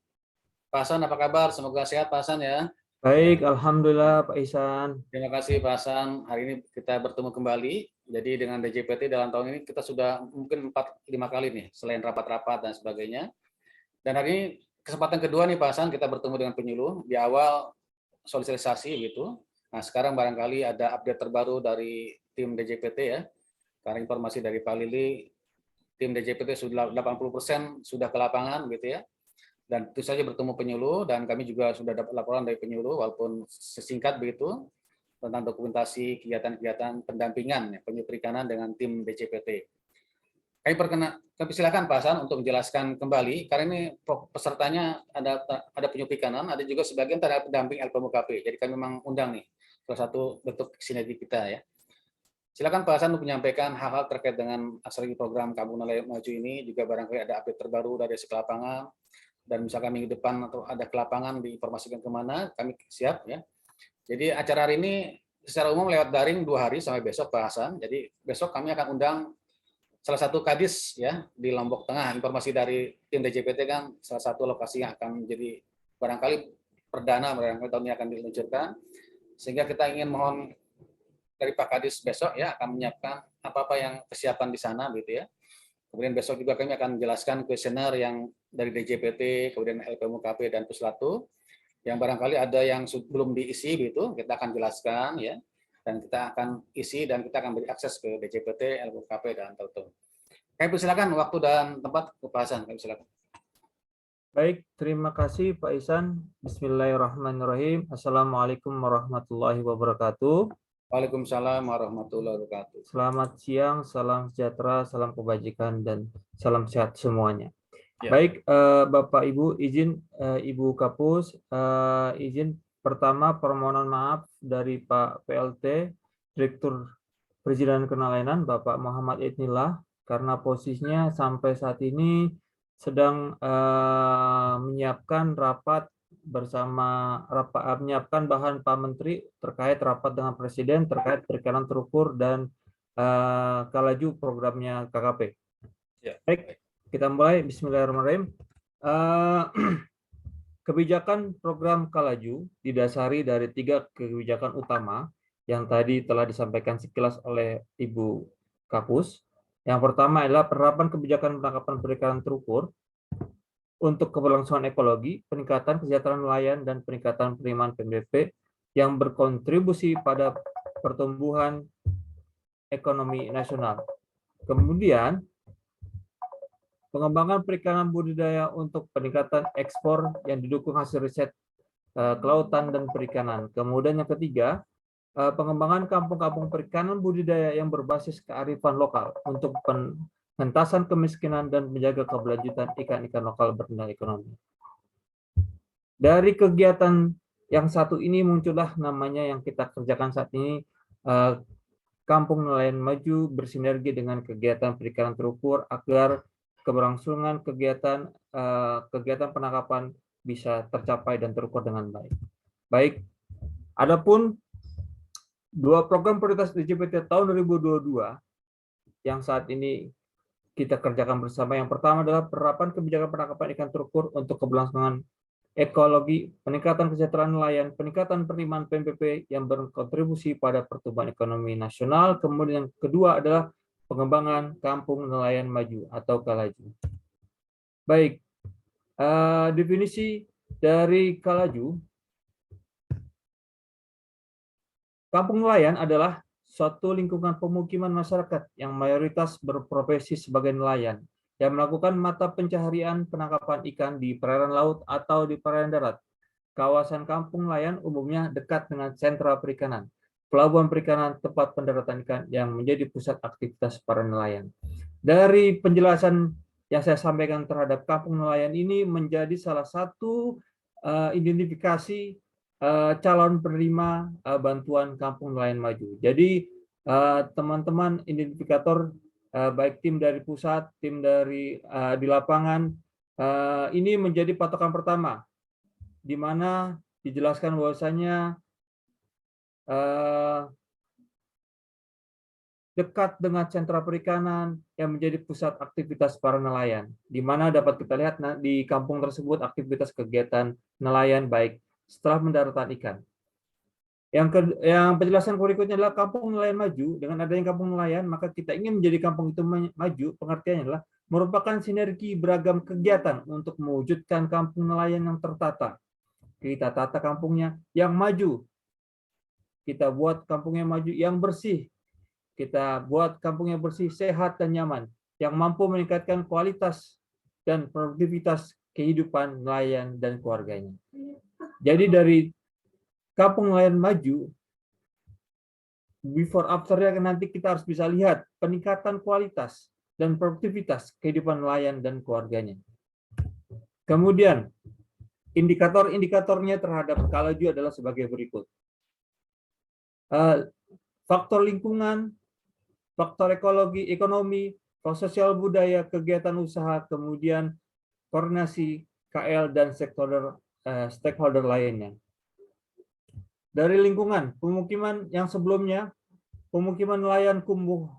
Pak Hasan, apa kabar? Semoga sehat Pak Hasan ya. Baik, alhamdulillah Pak Ihsan. Terima kasih Pak Hasan. Hari ini kita bertemu kembali. Jadi dengan DJPT dalam tahun ini kita sudah mungkin 4-5 kali nih, selain rapat-rapat dan sebagainya. Dan hari ini kesempatan kedua nih Pak Hasan, kita bertemu dengan penyuluh. Di awal sosialisasi gitu. Nah sekarang barangkali ada update terbaru dari tim DJPT ya. Karena informasi dari Pak Lili, tim DJPT sudah 80% sudah ke lapangan gitu ya. Dan tentu saja bertemu penyuluh, dan kami juga sudah dapat laporan dari penyuluh walaupun sesingkat begitu tentang dokumentasi kegiatan-kegiatan pendampingan penyu perikanan dengan tim DJPT. Kami silakan Pak Hasan untuk menjelaskan kembali karena ini pesertanya ada penyu perikanan, ada juga sebagian terhadap pendamping LPMUKP. Jadi kami memang undang nih salah satu bentuk sinergi kita ya. Silakan Pak Hasan untuk menyampaikan hal-hal terkait dengan strategi program Kampung Nelayan Maju ini, juga barangkali ada update terbaru dari sisi lapangan. Dan misalkan minggu depan atau ada ke lapangan diinformasikan kemana, kami siap ya. Jadi acara hari ini secara umum lewat daring 2 hari sampai besok Pak Hasan. Jadi besok kami akan undang salah satu kadis ya di Lombok Tengah. Informasi dari tim DJPT kan salah satu lokasi yang akan menjadi barangkali perdana barangkali tahun ini akan diluncurkan. Sehingga kita ingin mohon dari Pak Kadis besok ya akan menyiapkan apa-apa yang kesiapan di sana gitu ya. Kemudian besok juga kami akan menjelaskan kuesioner yang dari DJPT, kemudian LPMUKP dan Puslatu, yang barangkali ada yang belum diisi gitu, kita akan jelaskan ya, dan kita akan isi dan kita akan beri akses ke DJPT, LPMUKP dan Telkom. Kami persilakan waktu dan tempat ke Pak Hasan. Kami persilakan. Baik, terima kasih Pak Ihsan. Bismillahirrahmanirrahim. Assalamualaikum warahmatullahi wabarakatuh. Waalaikumsalam warahmatullahi wabarakatuh. Selamat siang, salam sejahtera, salam kebajikan, dan salam sehat semuanya. Ya. Baik, Bapak Ibu, izin Ibu Kapus, izin pertama permohonan maaf dari Pak PLT, Direktur Perizinan Kenelayanan, Bapak Muhammad Idnillah, karena posisinya sampai saat ini sedang menyiapkan rapat menyiapkan bahan Pak Menteri terkait rapat dengan Presiden terkait perikanan terukur dan kalaju programnya KKP. Ya. Baik, kita mulai. Bismillahirrahmanirrahim. Kebijakan program kalaju didasari dari 3 kebijakan utama yang tadi telah disampaikan sekilas oleh Ibu Kapus. Yang pertama adalah penerapan kebijakan penangkapan perikanan terukur untuk keberlangsungan ekologi, peningkatan kesejahteraan nelayan, dan peningkatan penerimaan PNBP yang berkontribusi pada pertumbuhan ekonomi nasional. Kemudian, pengembangan perikanan budidaya untuk peningkatan ekspor yang didukung hasil riset kelautan dan perikanan. Kemudian yang ketiga, pengembangan kampung-kampung perikanan budidaya yang berbasis kearifan lokal untuk pengentasan kemiskinan dan menjaga keberlanjutan ikan-ikan lokal bernilai ekonomi. Dari kegiatan yang satu ini muncullah namanya yang kita kerjakan saat ini, Kampung Nelayan Maju bersinergi dengan kegiatan perikanan terukur agar keberlangsungan kegiatan penangkapan bisa tercapai dan terukur dengan baik. Baik, adapun 2 program prioritas DJPT tahun 2022 yang saat ini kita kerjakan bersama. Yang pertama adalah penerapan kebijakan penangkapan ikan terukur untuk keberlangsungan ekologi, peningkatan kesejahteraan nelayan, peningkatan penerimaan PNBP yang berkontribusi pada pertumbuhan ekonomi nasional. Kemudian yang kedua adalah pengembangan Kampung Nelayan Maju atau Kalaju. Baik, definisi dari Kalaju. Kampung nelayan adalah suatu lingkungan pemukiman masyarakat yang mayoritas berprofesi sebagai nelayan yang melakukan mata pencaharian penangkapan ikan di perairan laut atau di perairan darat. Kawasan kampung nelayan umumnya dekat dengan sentra perikanan, pelabuhan perikanan, tempat pendaratan ikan yang menjadi pusat aktivitas para nelayan. Dari penjelasan yang saya sampaikan terhadap kampung nelayan ini menjadi salah satu identifikasi calon penerima bantuan kampung nelayan maju. Jadi teman-teman identifikator baik tim dari pusat, tim dari di lapangan, ini menjadi patokan pertama, di mana dijelaskan bahwasanya dekat dengan sentra perikanan yang menjadi pusat aktivitas para nelayan, di mana dapat kita lihat di kampung tersebut aktivitas kegiatan nelayan baik setelah mendaratan ikan. Yang penjelasan berikutnya adalah kampung nelayan maju. Dengan adanya kampung nelayan, maka kita ingin menjadi kampung itu maju. Pengertiannya adalah merupakan sinergi beragam kegiatan untuk mewujudkan kampung nelayan yang tertata. Kita tata kampungnya yang maju. Kita buat kampungnya maju yang bersih. Kita buat kampungnya bersih, sehat, dan nyaman. Yang mampu meningkatkan kualitas dan produktivitas kehidupan nelayan dan keluarganya. Jadi dari kampung nelayan maju, before after-nya nanti kita harus bisa lihat peningkatan kualitas dan produktivitas kehidupan nelayan dan keluarganya. Kemudian, indikator-indikatornya terhadap Kalaju adalah sebagai berikut. Faktor lingkungan, faktor ekologi, ekonomi, sosial budaya, kegiatan usaha, kemudian koordinasi KL dan stakeholder lainnya. Dari lingkungan, pemukiman yang sebelumnya, pemukiman nelayan kumuh,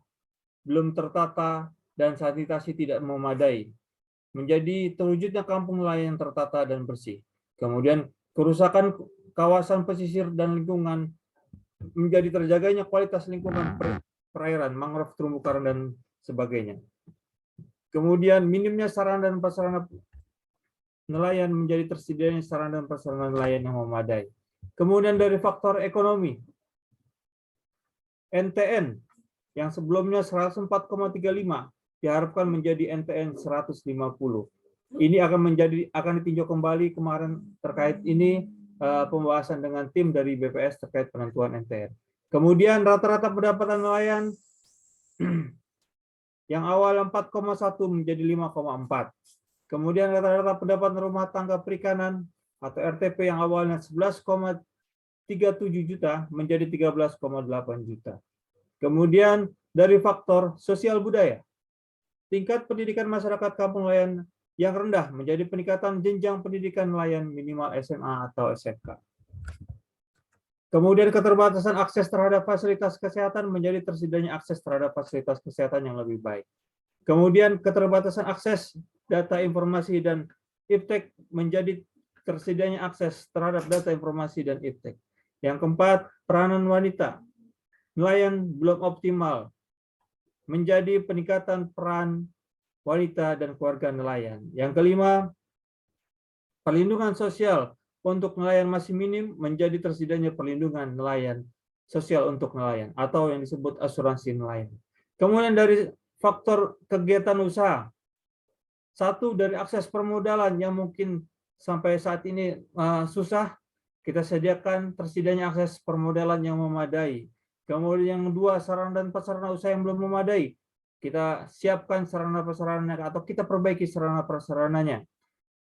belum tertata, dan sanitasi tidak memadai. Menjadi terwujudnya kampung nelayan yang tertata dan bersih. Kemudian kerusakan kawasan pesisir dan lingkungan, menjadi terjaganya kualitas lingkungan perairan, mangrove, terumbu karang, dan sebagainya. Kemudian minimnya sarana dan prasarana nelayan, menjadi tersedianya sarana dan prasarana nelayan yang memadai. Kemudian dari faktor ekonomi, NTN yang sebelumnya 104,35 diharapkan menjadi NTN 150. Ini akan ditinjau kembali kemarin terkait ini pembahasan dengan tim dari BPS terkait penentuan NTN. Kemudian rata-rata pendapatan nelayan yang awal 4,1 menjadi 5,4. Kemudian rata-rata pendapatan rumah tangga perikanan atau RTP yang awalnya 11,37 juta menjadi 13,8 juta. Kemudian dari faktor sosial budaya, tingkat pendidikan masyarakat kampung nelayan yang rendah menjadi peningkatan jenjang pendidikan nelayan minimal SMA atau SMK. Kemudian keterbatasan akses terhadap fasilitas kesehatan menjadi tersedianya akses terhadap fasilitas kesehatan yang lebih baik. Kemudian keterbatasan akses data informasi dan iptek menjadi tersedianya akses terhadap data informasi dan iptek. Yang keempat, peranan wanita. Nelayan belum optimal. Menjadi peningkatan peran wanita dan keluarga nelayan. Yang kelima, perlindungan sosial untuk nelayan masih minim, menjadi tersedianya perlindungan nelayan sosial untuk nelayan atau yang disebut asuransi nelayan. Kemudian dari faktor kegiatan usaha, satu dari akses permodalan yang mungkin sampai saat ini susah, kita sediakan tersedianya akses permodalan yang memadai. Kemudian yang kedua, sarana dan prasarana usaha yang belum memadai. Kita siapkan sarana prasarananya atau kita perbaiki sarana prasarananya.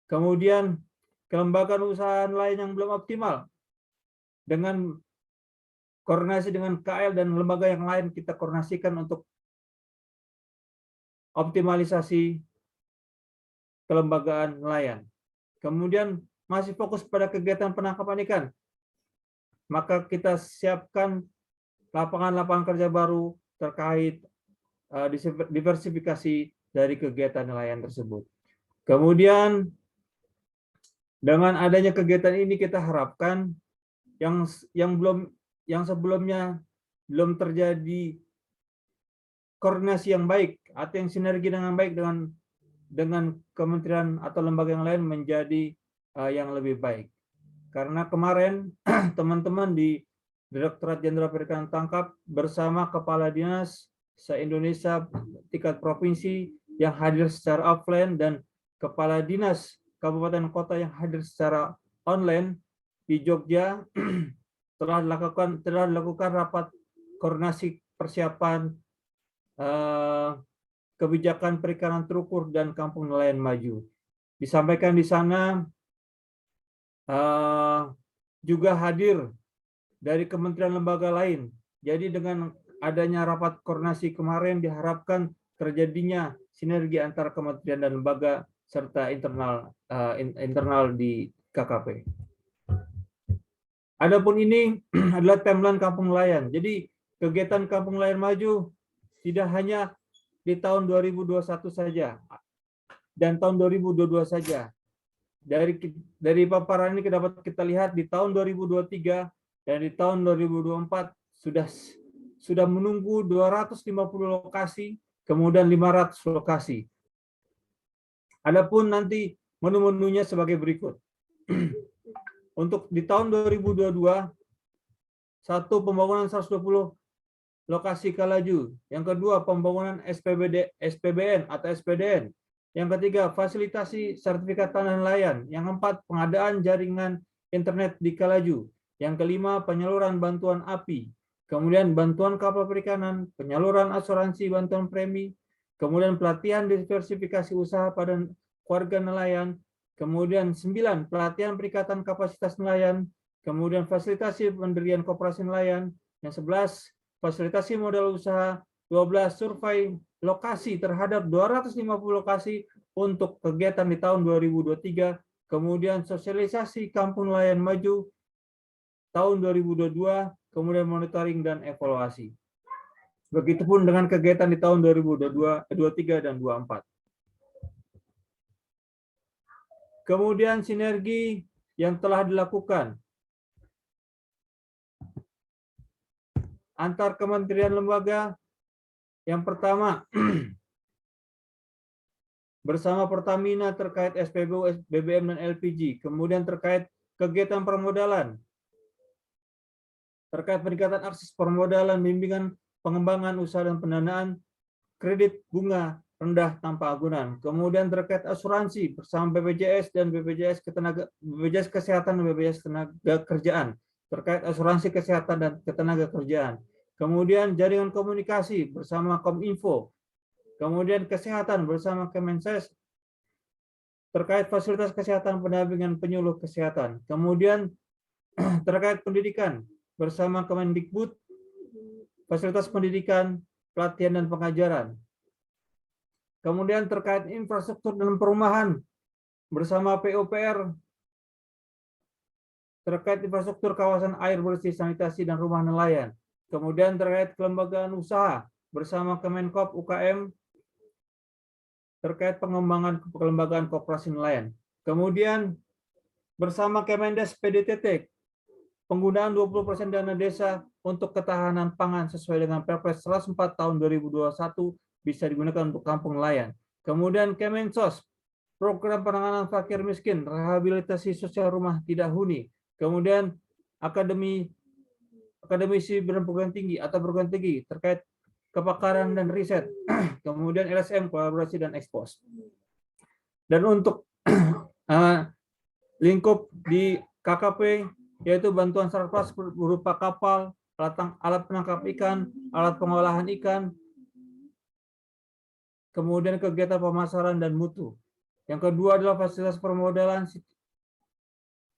Kemudian kelembagaan usaha lain yang belum optimal. Dengan koordinasi dengan KL dan lembaga yang lain kita koordinasikan untuk optimalisasi kelembagaan nelayan. Kemudian masih fokus pada kegiatan penangkapan ikan, maka kita siapkan lapangan-lapangan kerja baru terkait diversifikasi dari kegiatan nelayan tersebut. Kemudian dengan adanya kegiatan ini kita harapkan yang sebelumnya belum terjadi koordinasi yang baik atau yang sinergi dengan baik dengan kementerian atau lembaga yang lain menjadi yang lebih baik. Karena kemarin teman-teman di Direktorat Jenderal Perikanan Tangkap bersama Kepala Dinas se-Indonesia tingkat provinsi yang hadir secara offline dan kepala dinas kabupaten kota yang hadir secara online di Jogja telah dilakukan rapat koordinasi persiapan kebijakan perikanan terukur dan kampung nelayan maju. Disampaikan di sana juga hadir dari kementerian lembaga lain. Jadi dengan adanya rapat koordinasi kemarin diharapkan terjadinya sinergi antara kementerian dan lembaga serta internal di KKP. Adapun ini adalah timeline Kampung Nelayan. Jadi kegiatan Kampung Nelayan Maju tidak hanya di tahun 2021 saja dan tahun 2022 saja. Dari paparan ini dapat kita lihat di tahun 2023 dan di tahun 2024 sudah menunggu 250 lokasi, kemudian 500 lokasi. Adapun nanti menu-menunya sebagai berikut. Untuk di tahun 2022, satu, pembangunan 120 lokasi kalaju. Yang kedua, pembangunan SPBN atau SPDN. Yang ketiga, fasilitasi sertifikat tanah nelayan. Yang keempat, pengadaan jaringan internet di kalaju. Yang kelima, penyaluran bantuan API. Kemudian bantuan kapal perikanan, penyaluran asuransi bantuan premi, kemudian pelatihan diversifikasi usaha pada warga nelayan, kemudian 9, pelatihan perikatan kapasitas nelayan, kemudian fasilitasi pendirian koperasi nelayan, yang 11, fasilitasi modal usaha, 12, survei lokasi terhadap 250 lokasi untuk kegiatan di tahun 2023, kemudian sosialisasi Kampung Nelayan Maju tahun 2022, kemudian monitoring dan evaluasi. Begitupun dengan kegiatan di tahun 2022, 23 dan 24. Kemudian sinergi yang telah dilakukan antar kementerian lembaga. Yang pertama, bersama Pertamina terkait SPBU, BBM, dan LPG. Kemudian terkait kegiatan permodalan, terkait peningkatan akses permodalan, bimbingan pengembangan usaha dan pendanaan, kredit bunga rendah tanpa agunan. Kemudian terkait asuransi bersama BPJS dan BPJS Kesehatan dan BPJS Tenaga Kerjaan, terkait asuransi kesehatan dan ketenaga kerjaan. Kemudian jaringan komunikasi bersama Kominfo. Kemudian kesehatan bersama Kemenses terkait fasilitas kesehatan pendampingan penyuluh kesehatan. Kemudian terkait pendidikan bersama Kemendikbud, fasilitas pendidikan, pelatihan dan pengajaran. Kemudian terkait infrastruktur dan perumahan bersama PUPR terkait infrastruktur kawasan air bersih, sanitasi, dan rumah nelayan. Kemudian terkait kelembagaan usaha bersama Kemenkop UKM terkait pengembangan kelembagaan koperasi nelayan. Kemudian bersama Kemendes PDTT penggunaan 20% dana desa untuk ketahanan pangan sesuai dengan Perpres 104 tahun 2021 bisa digunakan untuk kampung nelayan. Kemudian Kemensos program penanganan fakir miskin, rehabilitasi sosial rumah tidak huni. Kemudian akademisi berperguruan tinggi atau perguruan tinggi terkait kepakaran dan riset. Kemudian LSM, kolaborasi dan ekspos. Dan untuk lingkup di KKP yaitu bantuan sarpras berupa kapal, alat penangkap ikan, alat pengolahan ikan, kemudian kegiatan pemasaran dan mutu. Yang kedua adalah fasilitas permodalan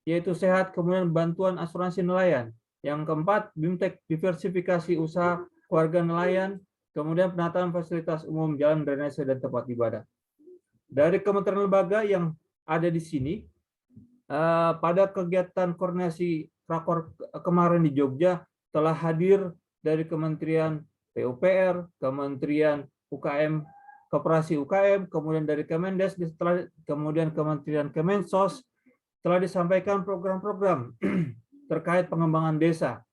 yaitu sehat, kemudian bantuan asuransi nelayan. Yang keempat, BIMTEK diversifikasi usaha warga nelayan, kemudian penataan fasilitas umum, jalan, drainase, dan tempat ibadah. Dari kementerian lembaga yang ada di sini, pada kegiatan koordinasi rakor kemarin di Jogja telah hadir dari Kementerian PUPR, Kementerian UKM, Koperasi UKM, kemudian dari Kemendes, kemudian Kementerian Kemensos, telah disampaikan program-program terkait pengembangan desa.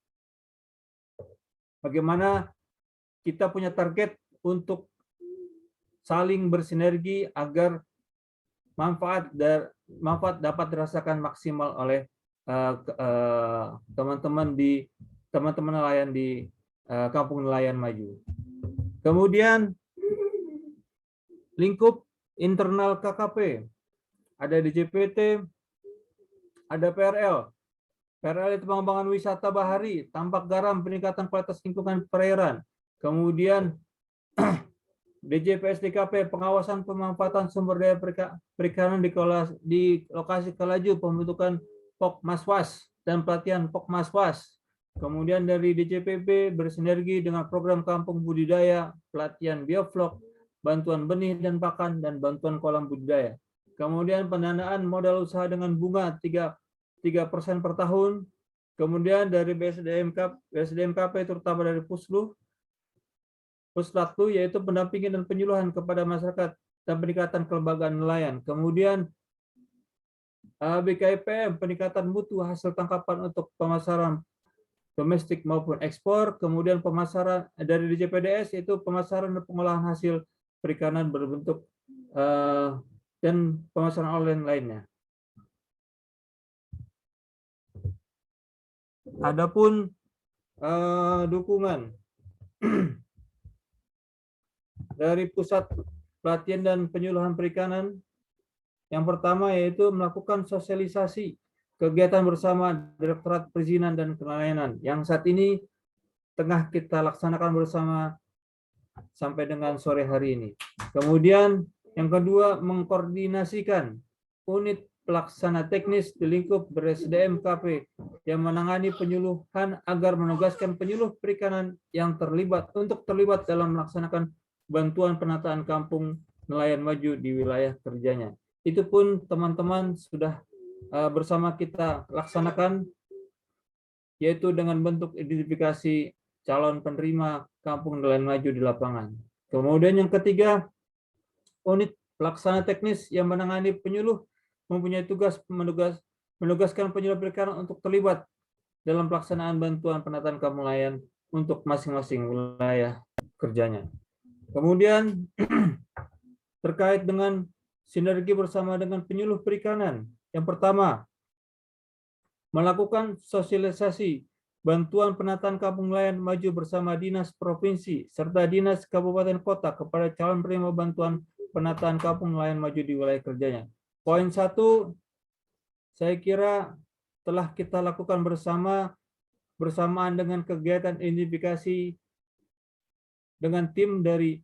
Bagaimana kita punya target untuk saling bersinergi agar manfaat dapat dirasakan maksimal oleh teman-teman nelayan di Kampung Nelayan Maju. Kemudian lingkup internal KKP. Ada DJPT, ada PRL. PRL itu pengembangan wisata bahari, tampak garam, peningkatan kualitas lingkungan perairan. Kemudian DJPSDKP, pengawasan pemanfaatan sumber daya perikanan di lokasi Kalaju, pembentukan Pokmaswas dan pelatihan Pokmaswas. Kemudian dari DJPB bersinergi dengan program kampung budidaya, pelatihan bioflok, bantuan benih dan pakan, dan bantuan kolam budidaya. Kemudian pendanaan modal usaha dengan bunga 3% per tahun. Kemudian dari BSDMKP terutama dari Puslatlu, yaitu pendampingan dan penyuluhan kepada masyarakat dan peningkatan kelembagaan nelayan. Kemudian BKIPM, peningkatan mutu hasil tangkapan untuk pemasaran domestik maupun ekspor. Kemudian pemasaran dari DJPDS, yaitu pemasaran dan pengolahan hasil perikanan berbentuk dan pemasaran online lainnya. Adapun dukungan dari pusat pelatihan dan penyuluhan perikanan, yang pertama yaitu melakukan sosialisasi kegiatan bersama Direktorat Perizinan dan Kenelayanan yang saat ini tengah kita laksanakan bersama sampai dengan sore hari ini. Kemudian yang kedua, mengkoordinasikan unit pelaksana teknis di lingkup BSDMKP yang menangani penyuluhan agar menugaskan penyuluh perikanan yang terlibat dalam melaksanakan bantuan penataan kampung nelayan maju di wilayah kerjanya. Itu pun teman-teman sudah bersama kita laksanakan, yaitu dengan bentuk identifikasi calon penerima kampung nelayan maju di lapangan. Kemudian yang ketiga, unit pelaksana teknis yang menangani penyuluh mempunyai tugas menugaskan penyuluh perikanan untuk terlibat dalam pelaksanaan bantuan penataan kampung nelayan untuk masing-masing wilayah kerjanya. Kemudian terkait dengan sinergi bersama dengan penyuluh perikanan. Yang pertama, melakukan sosialisasi bantuan penataan kampung nelayan maju bersama Dinas Provinsi serta Dinas Kabupaten Kota kepada calon penerima bantuan penataan kampung nelayan maju di wilayah kerjanya. Poin 1, saya kira telah kita lakukan bersamaan dengan kegiatan identifikasi dengan tim dari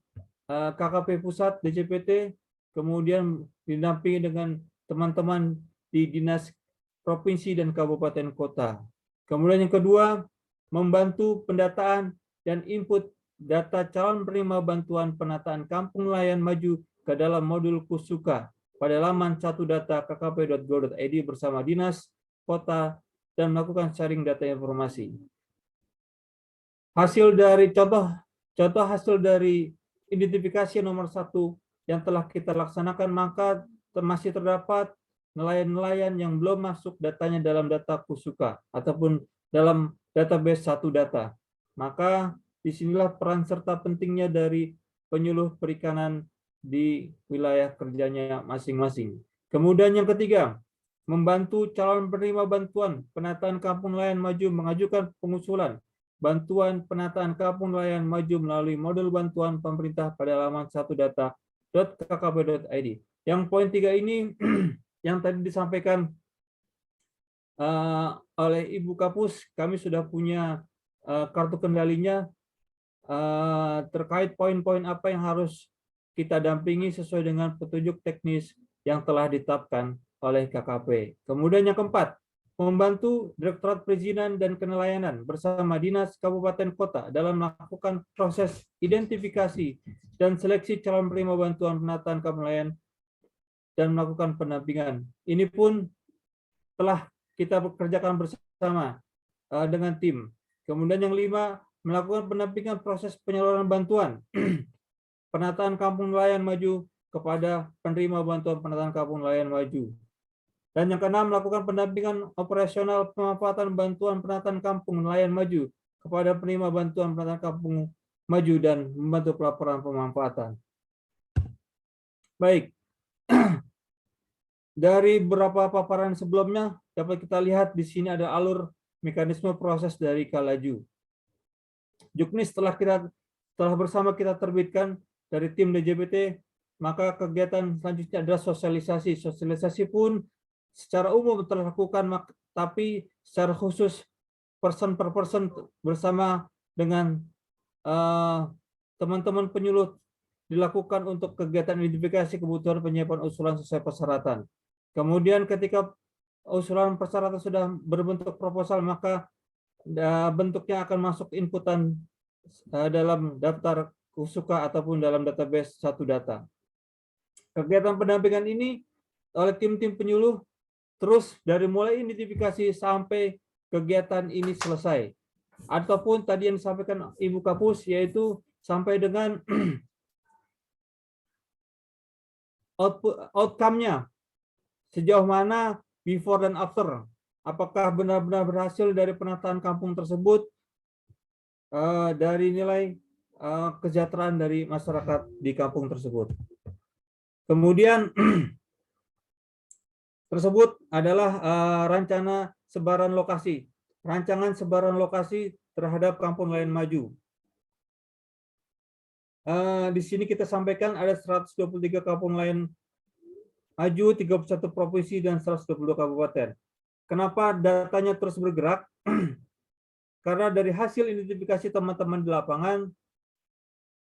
KKP Pusat, DJPT, kemudian didampingi dengan teman-teman di Dinas Provinsi dan Kabupaten Kota. Kemudian yang kedua, membantu pendataan dan input data calon penerima bantuan penataan kampung nelayan maju ke dalam modul Kusuka pada laman 1 data kkp.go.id bersama dinas, kota, dan melakukan sharing data informasi. Hasil dari contoh hasil dari identifikasi nomor 1 yang telah kita laksanakan, maka masih terdapat nelayan-nelayan yang belum masuk datanya dalam data Kusuka ataupun dalam database 1 data. Maka disinilah peran serta pentingnya dari penyuluh perikanan di wilayah kerjanya masing-masing. Kemudian yang ketiga, membantu calon penerima bantuan penataan kampung nelayan maju mengajukan pengusulan bantuan penataan kampung nelayan maju melalui modul bantuan pemerintah pada laman 1data.kkp.id. Yang poin 3 ini yang tadi disampaikan oleh Ibu Kapus, kami sudah punya kartu kendalinya terkait poin-poin apa yang harus kita dampingi sesuai dengan petunjuk teknis yang telah ditetapkan oleh KKP. Kemudian yang keempat, membantu Direktorat Perizinan dan Kenelayanan bersama Dinas Kabupaten Kota dalam melakukan proses identifikasi dan seleksi calon penerima bantuan penataan kampung nelayan dan melakukan pendampingan. Ini pun telah kita kerjakan bersama dengan tim. Kemudian yang 5, melakukan pendampingan proses penyaluran bantuan penataan kampung nelayan maju kepada penerima bantuan penataan kampung nelayan maju. Dan yang ke-6, melakukan pendampingan operasional pemanfaatan bantuan penataan kampung nelayan maju kepada penerima bantuan penataan kampung maju dan membantu pelaporan pemanfaatan. Baik, dari beberapa paparan sebelumnya dapat kita lihat di sini ada alur mekanisme proses dari Kalaju. Juknis telah bersama kita terbitkan dari tim DJPT maka kegiatan selanjutnya adalah sosialisasi. Sosialisasi pun secara umum telah dilakukan, tapi secara khusus person per person bersama dengan teman-teman penyuluh dilakukan untuk kegiatan identifikasi kebutuhan penyiapan usulan sesuai persyaratan. Kemudian ketika usulan persyaratan sudah berbentuk proposal, maka bentuknya akan masuk inputan dalam daftar Kusuka ataupun dalam database satu data. Kegiatan pendampingan ini oleh tim-tim penyuluh terus dari mulai identifikasi sampai kegiatan ini selesai. Ataupun tadi yang disampaikan Ibu Kapus, yaitu sampai dengan outcome-nya, sejauh mana before dan after, apakah benar-benar berhasil dari penataan kampung tersebut, dari nilai kesejahteraan dari masyarakat di kampung tersebut. Kemudian tersebut adalah rancangan sebaran lokasi. Rancangan sebaran lokasi terhadap kampung nelayan maju. Di sini kita sampaikan ada 123 kampung nelayan maju, 31 provinsi, dan 122 kabupaten. Kenapa datanya terus bergerak? Karena dari hasil identifikasi teman-teman di lapangan,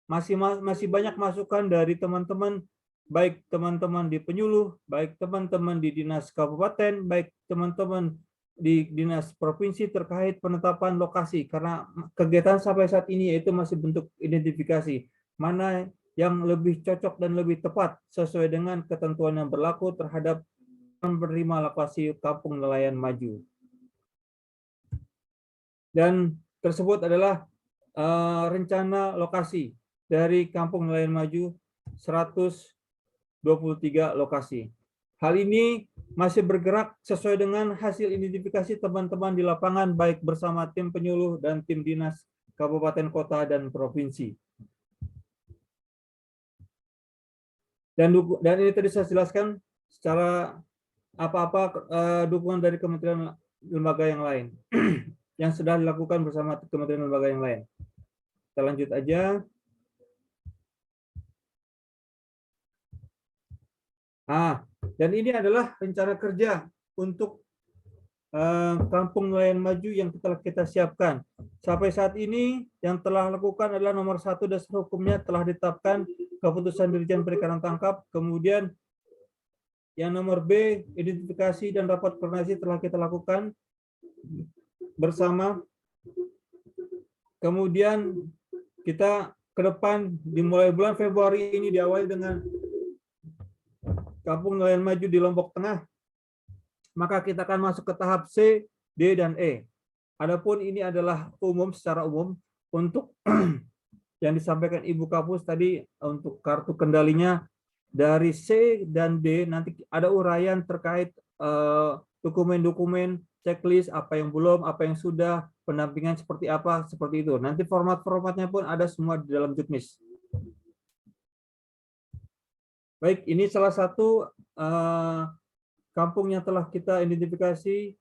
masih banyak masukan dari teman-teman, baik teman-teman di penyuluh, baik teman-teman di dinas kabupaten, baik teman-teman di dinas provinsi terkait penetapan lokasi, karena kegiatan sampai saat ini yaitu masih bentuk identifikasi mana yang lebih cocok dan lebih tepat sesuai dengan ketentuan yang berlaku terhadap menerima lokasi kampung nelayan maju. Dan tersebut adalah rencana lokasi dari kampung nelayan maju 123 lokasi. Hal ini masih bergerak sesuai dengan hasil identifikasi teman-teman di lapangan, baik bersama tim penyuluh dan tim dinas kabupaten, kota, dan provinsi. Dan ini tadi saya jelaskan secara apa-apa dukungan dari kementerian lembaga yang lain yang sudah dilakukan bersama kementerian lembaga yang lain. Kita lanjut aja. Dan ini adalah rencana kerja untuk kampung nelayan maju yang telah kita siapkan. Sampai saat ini yang telah lakukan adalah nomor 1, dasar hukumnya telah ditetapkan keputusan Dirjen Perikanan Tangkap. Kemudian yang nomor B, identifikasi dan rapat koordinasi telah kita lakukan bersama. Kemudian kita ke depan dimulai bulan Februari ini diawali dengan kampung nelayan maju di Lombok Tengah, maka kita akan masuk ke tahap C, D, dan E. Adapun ini adalah umum, secara umum untuk yang disampaikan Ibu Kapus tadi untuk kartu kendalinya dari C dan D, nanti ada uraian terkait dokumen-dokumen, checklist, apa yang belum, apa yang sudah, pendampingan seperti apa, seperti itu. Nanti format-formatnya pun ada semua di dalam Juknis. Baik, ini salah satu kampung yang telah kita identifikasi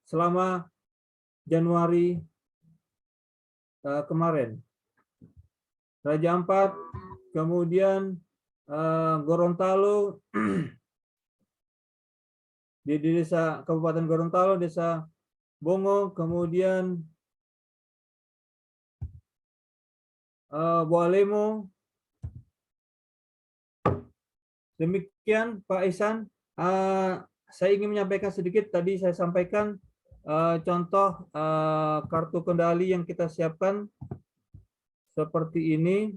selama Januari kemarin. Raja Ampat, kemudian Gorontalo, di desa Kabupaten Gorontalo, desa Bongo, kemudian Boalemo. Demikian Pak Ihsan, saya ingin menyampaikan sedikit, tadi saya sampaikan contoh kartu kendali yang kita siapkan seperti ini.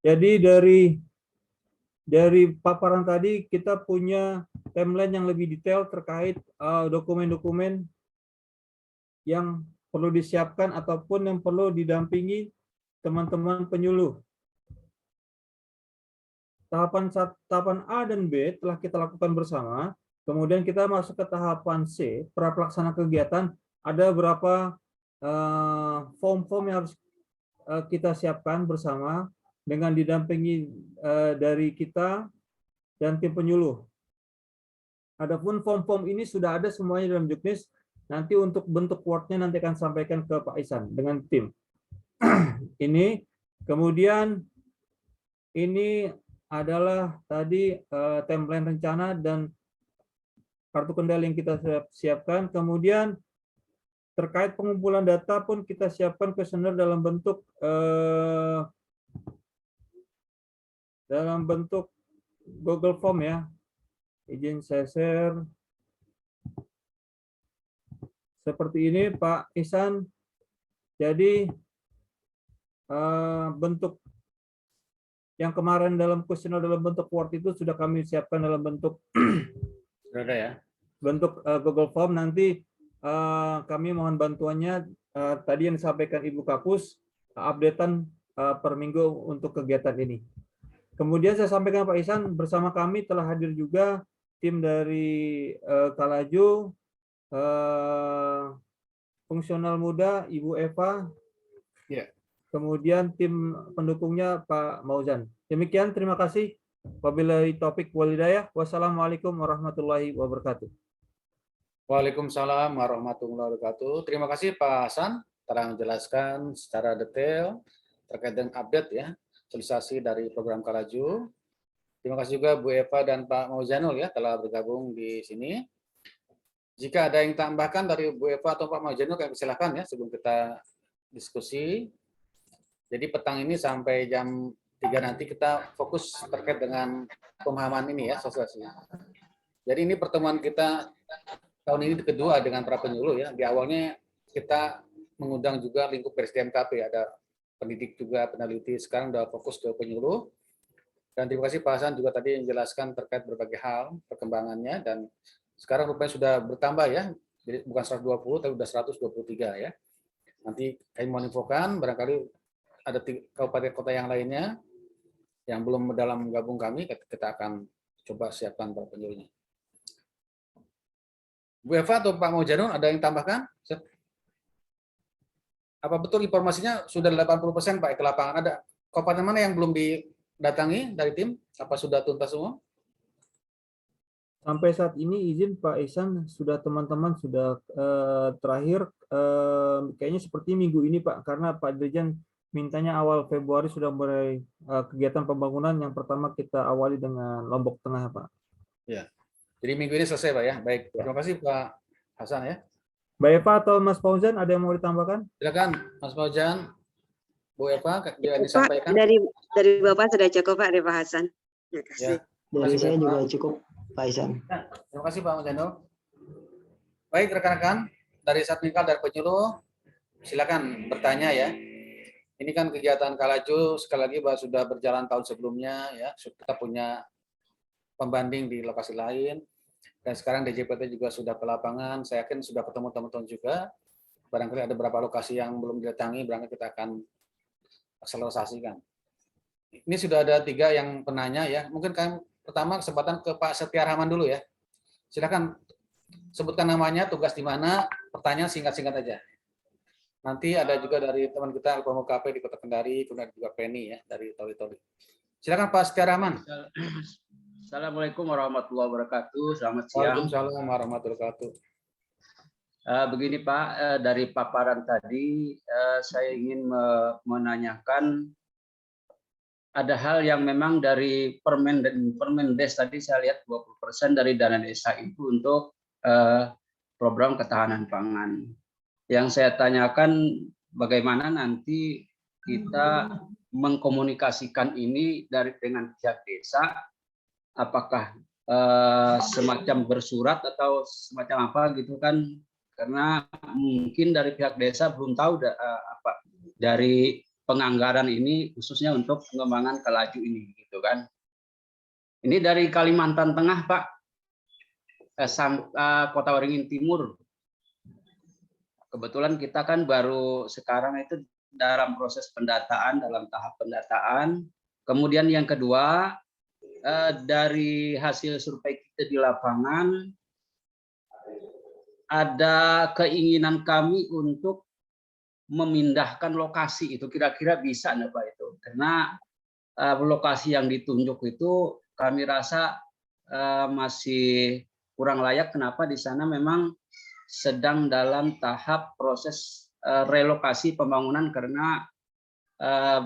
Jadi dari paparan tadi kita punya timeline yang lebih detail terkait dokumen-dokumen yang perlu disiapkan ataupun yang perlu didampingi teman-teman penyuluh. Tahapan A dan B telah kita lakukan bersama. Kemudian kita masuk ke tahapan C, pra pelaksana kegiatan. Ada beberapa form-form yang harus kita siapkan bersama dengan didampingi dari kita dan tim penyuluh. Adapun form-form ini sudah ada semuanya dalam Juknis. Nanti untuk bentuk Word-nya nanti akan sampaikan ke Pak Ihsan dengan tim. Ini kemudian ini adalah tadi template rencana dan kartu kendali yang kita siapkan. Kemudian terkait pengumpulan data pun kita siapkan kuesioner dalam bentuk Google Form ya. Izin saya share. Seperti ini Pak Ihsan. Jadi bentuk yang kemarin dalam kuesioner dalam bentuk Word itu sudah kami siapkan dalam bentuk Sudah ada ya? bentuk Google Form. Nanti kami mohon bantuannya tadi yang disampaikan Ibu Kapus, updatean per minggu untuk kegiatan ini. Kemudian saya sampaikan Pak Ihsan, bersama kami telah hadir juga tim dari Kalaju, fungsional muda Ibu Eva, Ya. kemudian tim pendukungnya Pak Mauzan. Demikian, terima kasih. Wabillahi taufik wal hidayah. Wassalamualaikum warahmatullahi wabarakatuh. Waalaikumsalam warahmatullahi wabarakatuh. Terima kasih Pak Hasan telah menjelaskan secara detail terkait dengan update ya, sosialisasi dari program Kalaju. Terima kasih juga Bu Eva dan Pak Mauzanul ya telah bergabung di sini. Jika ada yang tambahkan dari Bu Eva atau Pak Mauzanul, kami silakan ya sebelum kita diskusi. Jadi petang ini sampai jam 3 nanti kita fokus terkait dengan pemahaman ini ya, sosialisasi. Jadi ini pertemuan kita tahun ini kedua dengan para penyuluh ya. Di awalnya kita mengundang juga lingkup PSDMKP, ada pendidik juga, peneliti, sekarang udah fokus ke penyuluh. Dan terima kasih Pak Hasan juga tadi menjelaskan terkait berbagai hal, perkembangannya, dan sekarang rupanya sudah bertambah ya, jadi bukan 120 tapi sudah 123 ya. Nanti kami mau infokan, barangkali ada kabupaten kota yang lainnya yang belum dalam gabung kami, kita akan coba siapkan para penyuluhnya. Bu Eva atau Pak Mauzanul ada yang tambahkan? Apa betul informasinya sudah 80% Pak ke lapangan? Ada kabupaten mana yang belum didatangi dari tim? Apa sudah tuntas semua? Sampai saat ini izin Pak Ihsan sudah teman-teman sudah terakhir kayaknya seperti minggu ini Pak, karena Pak Dirjen mintanya awal Februari sudah mulai kegiatan pembangunan yang pertama kita awali dengan Lombok Tengah Pak. Ya. Jadi minggu ini selesai Pak ya. Baik, terima kasih Pak Hasan ya. Mbak Eva atau Mas Fauzan ada yang mau ditambahkan? Silakan Mas Fauzan, Bu Eva, yang Pak, disampaikan. dari Bapak sudah cukup Pak, dari Pak Hasan. Terima kasih. Ya. Dari saya juga cukup, Pak Ihsan. Ya, terima kasih Pak Mauzanul. Baik rekan-rekan dari Satmikal dan penyuluh, silakan bertanya ya. Ini kan kegiatan Kalaju sekali lagi bahwa sudah berjalan tahun sebelumnya ya. Kita punya pembanding di lokasi lain. Dan sekarang DJPT juga sudah ke lapangan. Saya yakin sudah ketemu teman-teman juga. Barangkali ada beberapa lokasi yang belum didatangi, barangkali kita akan akselerasikan. Ini sudah ada 3 yang penanya ya. Mungkin kami pertama kesempatan ke Pak Setia Rahman dulu ya. Silakan sebutkan namanya, tugas di mana, pertanyaan singkat-singkat aja. Nanti ada juga dari teman kita Alkomo KP di Kota Kendari, kemudian juga Penny ya dari Toli-Toli. Silakan Pak Setia Rahman. Assalamualaikum warahmatullahi wabarakatuh. Selamat siang. Waalaikumsalam warahmatullahi wabarakatuh. Begini Pak, dari paparan tadi saya ingin menanyakan ada hal yang memang dari Permendes tadi saya lihat 20% dari dana desa itu untuk program ketahanan pangan. Yang saya tanyakan bagaimana nanti kita mengkomunikasikan ini dengan pihak desa, apakah semacam bersurat atau semacam apa gitu kan, karena mungkin dari pihak desa belum tahu apa dari penganggaran ini khususnya untuk pengembangan Kalaju ini gitu kan. Ini dari Kalimantan Tengah Pak, Kota Waringin Timur. Kebetulan kita kan baru sekarang itu dalam proses pendataan, dalam tahap pendataan. Kemudian yang kedua, dari hasil survei kita di lapangan, ada keinginan kami untuk memindahkan lokasi itu, kira-kira bisa nggak Pak itu? Karena lokasi yang ditunjuk itu kami rasa masih kurang layak. Kenapa? Di sana memang sedang dalam tahap proses relokasi pembangunan karena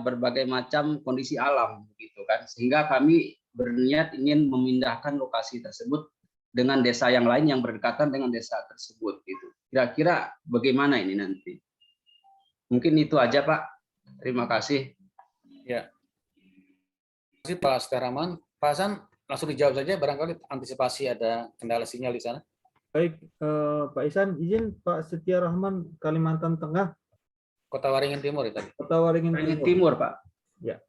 berbagai macam kondisi alam gitu kan, sehingga kami berniat ingin memindahkan lokasi tersebut dengan desa yang lain yang berdekatan dengan desa tersebut gitu. Kira-kira bagaimana ini nanti? Mungkin itu aja Pak. Terima kasih. Ya. Terima kasih Pak Sukaraman. Pak Hasan, langsung dijawab saja barangkali antisipasi ada kendala sinyal di sana. Baik, Pak Ihsan, izin Pak Setia Rahman, Kalimantan Tengah. Kota Waringin Timur itu tadi. Kota Waringin Timur Pak. Ya.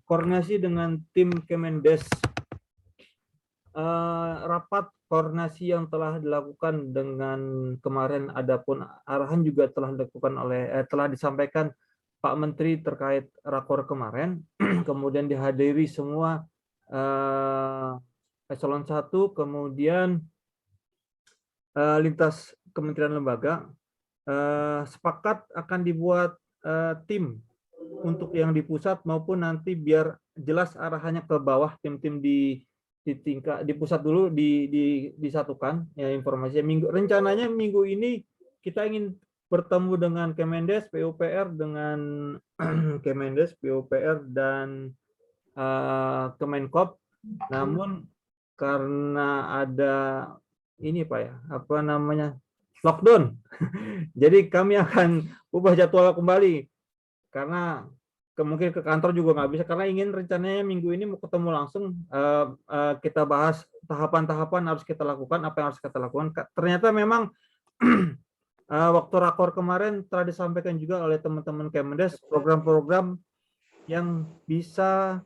Koordinasi dengan tim Kemendes, rapat koordinasi yang telah dilakukan dengan kemarin, adapun arahan juga telah dilakukan telah disampaikan Pak Menteri terkait rakor kemarin, kemudian dihadiri semua eselon 1, kemudian lintas kementerian lembaga, sepakat akan dibuat tim untuk yang di pusat maupun nanti biar jelas arahannya ke bawah, tim-tim di tingkat di pusat dulu disatukan ya informasinya. Rencananya minggu ini kita ingin bertemu dengan Kemendes, PUPR dengan Kemendes, PUPR dan Kemenkop. Namun karena ada ini Pak ya, apa namanya, lockdown. Jadi kami akan ubah jadwal kembali karena mungkin ke kantor juga nggak bisa, karena ingin rencananya minggu ini mau ketemu langsung, kita bahas tahapan-tahapan harus kita lakukan, apa yang harus kita lakukan. Ternyata memang waktu rakor kemarin telah disampaikan juga oleh teman-teman Kemendes program-program yang bisa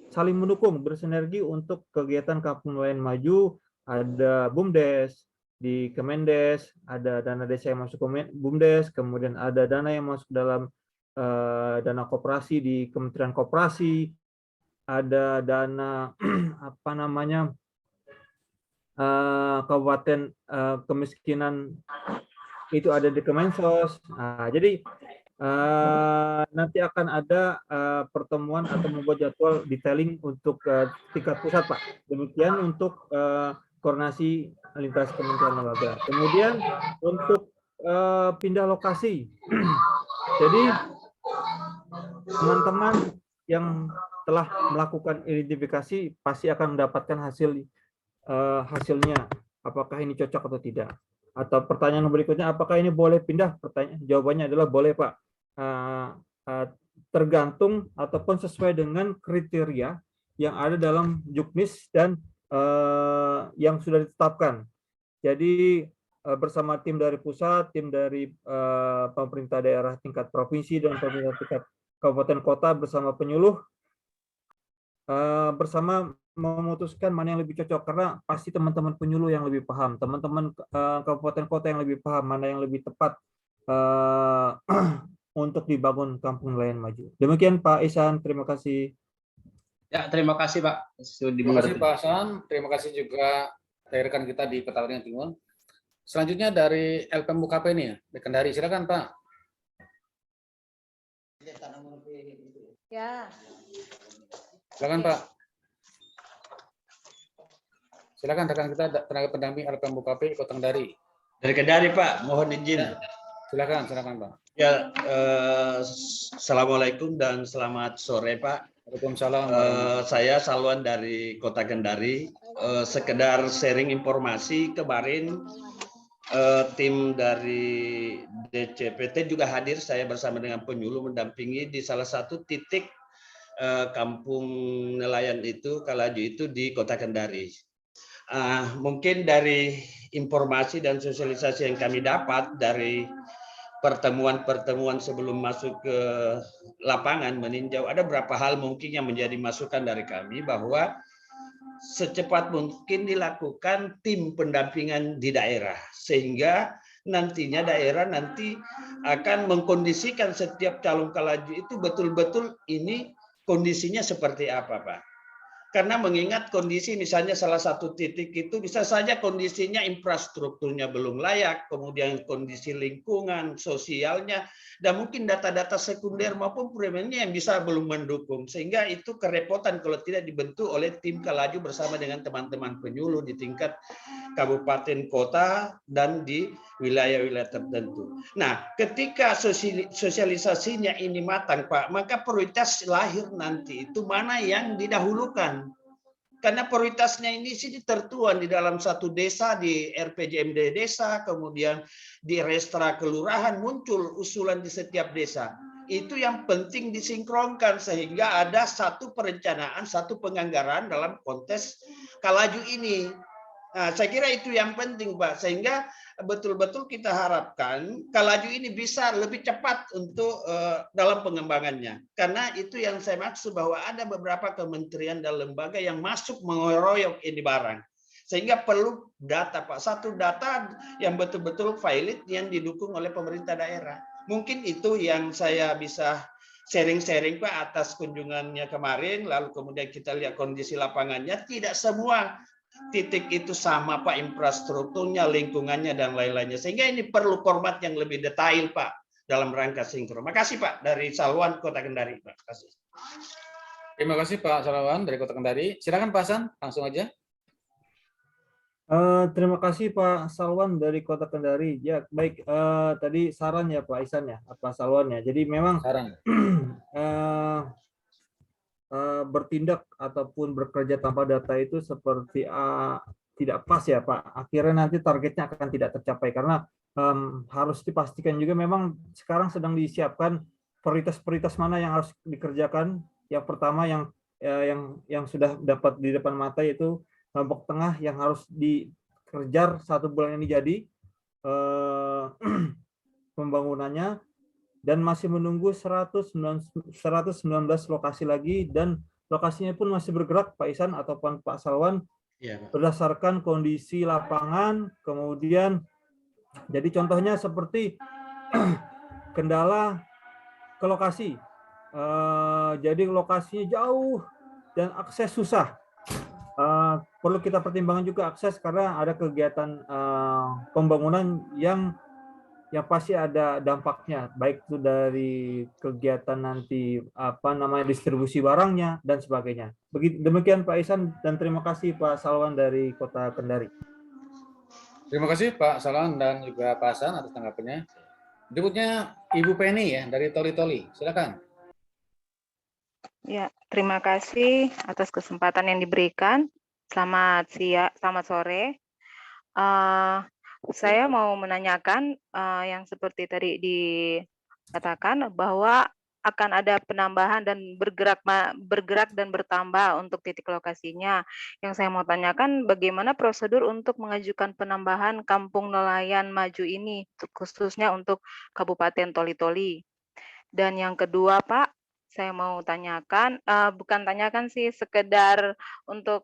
saling mendukung, bersinergi untuk kegiatan Kampung Nelayan Maju. Ada BUMDes di Kemendes, ada dana desa yang masuk ke BUMDes, kemudian ada dana yang masuk dalam dana koperasi di Kementerian Koperasi, ada dana apa namanya kabupaten kemiskinan itu ada di Kemensos. Nah, jadi nanti akan ada pertemuan atau membuat jadwal detailing untuk tingkat pusat Pak. Demikian untuk koordinasi lintas kementerian lembaga. Kemudian untuk pindah lokasi. Jadi teman-teman yang telah melakukan identifikasi pasti akan mendapatkan hasilnya, apakah ini cocok atau tidak. Atau pertanyaan berikutnya, apakah ini boleh pindah? Jawabannya adalah boleh Pak. Tergantung ataupun sesuai dengan kriteria yang ada dalam Juknis dan yang sudah ditetapkan. Jadi bersama tim dari pusat, tim dari pemerintah daerah tingkat provinsi dan pemerintah tingkat kabupaten kota bersama penyuluh, bersama memutuskan mana yang lebih cocok, karena pasti teman-teman penyuluh yang lebih paham, teman-teman kabupaten kota yang lebih paham mana yang lebih tepat untuk dibangun Kampung Nelayan Maju. Demikian Pak Ihsan, terima kasih. Ya, terima kasih Pak. Terima kasih Pak Hasan, terima kasih juga dari rekan kita di Kota Waringin Timur. Selanjutnya dari LPMUKP ini ya, di Kendari. Silakan Pak. Ya. Silakan Pak. Silakan rekan kita tenaga pendamping LPMUKP Kota Kendari. Dari Kendari Pak, mohon izin. Silakan Pak. Ya, assalamualaikum dan selamat sore Pak. Waalaikumsalam. Saya Salwan dari Kota Kendari. Sekedar sharing informasi, kemarin tim dari DCPT juga hadir, saya bersama dengan penyuluh mendampingi di salah satu titik kampung nelayan itu, Kalaju itu di Kota Kendari. Mungkin dari informasi dan sosialisasi yang kami dapat dari pertemuan-pertemuan sebelum masuk ke lapangan meninjau, ada beberapa hal mungkin yang menjadi masukan dari kami, bahwa secepat mungkin dilakukan tim pendampingan di daerah, sehingga nantinya daerah nanti akan mengkondisikan setiap calon kalaju itu betul-betul ini kondisinya seperti apa Pak. Karena mengingat kondisi misalnya salah satu titik itu bisa saja kondisinya infrastrukturnya belum layak, kemudian kondisi lingkungan, sosialnya, dan mungkin data-data sekunder maupun primernya yang bisa belum mendukung. Sehingga itu kerepotan kalau tidak dibentuk oleh tim Kalaju bersama dengan teman-teman penyuluh di tingkat kabupaten kota dan di wilayah-wilayah tertentu. Nah, ketika sosialisasinya ini matang, Pak, maka prioritas lahir nanti itu mana yang didahulukan. Karena prioritasnya ini sih tertuang di dalam satu desa, di RPJMD desa, kemudian di Restra kelurahan muncul usulan di setiap desa. Itu yang penting disinkronkan sehingga ada satu perencanaan, satu penganggaran dalam konteks Kalaju ini. Nah, saya kira itu yang penting, Pak, sehingga betul-betul kita harapkan Kalaju ini bisa lebih cepat untuk dalam pengembangannya. Karena itu yang saya maksud bahwa ada beberapa kementerian dan lembaga yang masuk mengeroyok ini barang. Sehingga perlu data, Pak. Satu data yang betul-betul valid yang didukung oleh pemerintah daerah. Mungkin itu yang saya bisa sharing-sharing, Pak, atas kunjungannya kemarin. Lalu kemudian kita lihat kondisi lapangannya. Tidak semua titik itu sama, Pak, infrastrukturnya, lingkungannya, dan lain-lainnya. Sehingga ini perlu format yang lebih detail, Pak, dalam rangka sinkron. Makasih, Pak, dari Salwan, Kota Kendari, Pak. Kasih. Terima kasih Pak Salwan dari Kota Kendari. Silakan Pak Hasan, langsung aja. Terima kasih Pak Salwan dari Kota Kendari. Ya, baik. Tadi saran ya Pak Isan ya, Pak Salwan ya. Jadi memang Saran. bertindak ataupun bekerja tanpa data itu seperti tidak pas ya Pak. Akhirnya nanti targetnya akan tidak tercapai karena harus dipastikan juga memang sekarang sedang disiapkan prioritas-prioritas mana yang harus dikerjakan. Yang pertama yang sudah dapat di depan mata yaitu Lombok Tengah yang harus dikejar 1 bulan ini jadi pembangunannya. Dan masih menunggu 119 lokasi lagi dan lokasinya pun masih bergerak Pak Isan ataupun Pak Salwan berdasarkan kondisi lapangan. Kemudian jadi contohnya seperti kendala ke lokasi, jadi lokasinya jauh dan akses susah. Perlu kita pertimbangkan juga akses karena ada kegiatan pembangunan yang pasti ada dampaknya, baik itu dari kegiatan nanti distribusi barangnya dan sebagainya. Demikian Pak Isan dan terima kasih Pak Salwan dari Kota Kendari. Terima kasih Pak Salwan dan juga Pak Hasan atas tanggapannya. Berikutnya Ibu Penny ya dari Toli Toli. Silakan. Ya, terima kasih atas kesempatan yang diberikan. Selamat siang, selamat sore. Saya mau menanyakan yang seperti tadi dikatakan bahwa akan ada penambahan dan bergerak dan bertambah untuk titik lokasinya. Yang saya mau tanyakan bagaimana prosedur untuk mengajukan penambahan kampung nelayan maju ini, khususnya untuk Kabupaten Toli Toli. Dan yang kedua, Pak, saya mau tanyakan, bukan tanyakan sih, sekedar untuk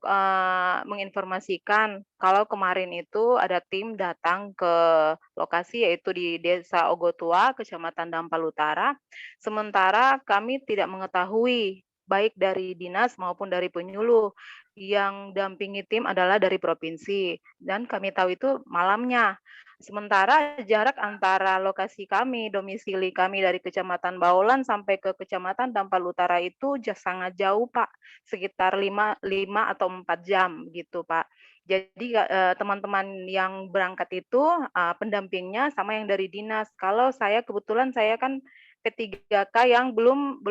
menginformasikan kalau kemarin itu ada tim datang ke lokasi yaitu di Desa Ogotua, Kecamatan Dampal Utara. Sementara kami tidak mengetahui baik dari dinas maupun dari penyuluh, yang dampingi tim adalah dari provinsi dan kami tahu itu malamnya. Sementara jarak antara lokasi kami, domisili kami dari Kecamatan Baulan sampai ke Kecamatan Dampal Utara itu sangat jauh, Pak. Sekitar 5 atau 4 jam gitu, Pak. Jadi teman-teman yang berangkat itu pendampingnya sama yang dari dinas. Kalau saya kebetulan saya kan P3K yang belum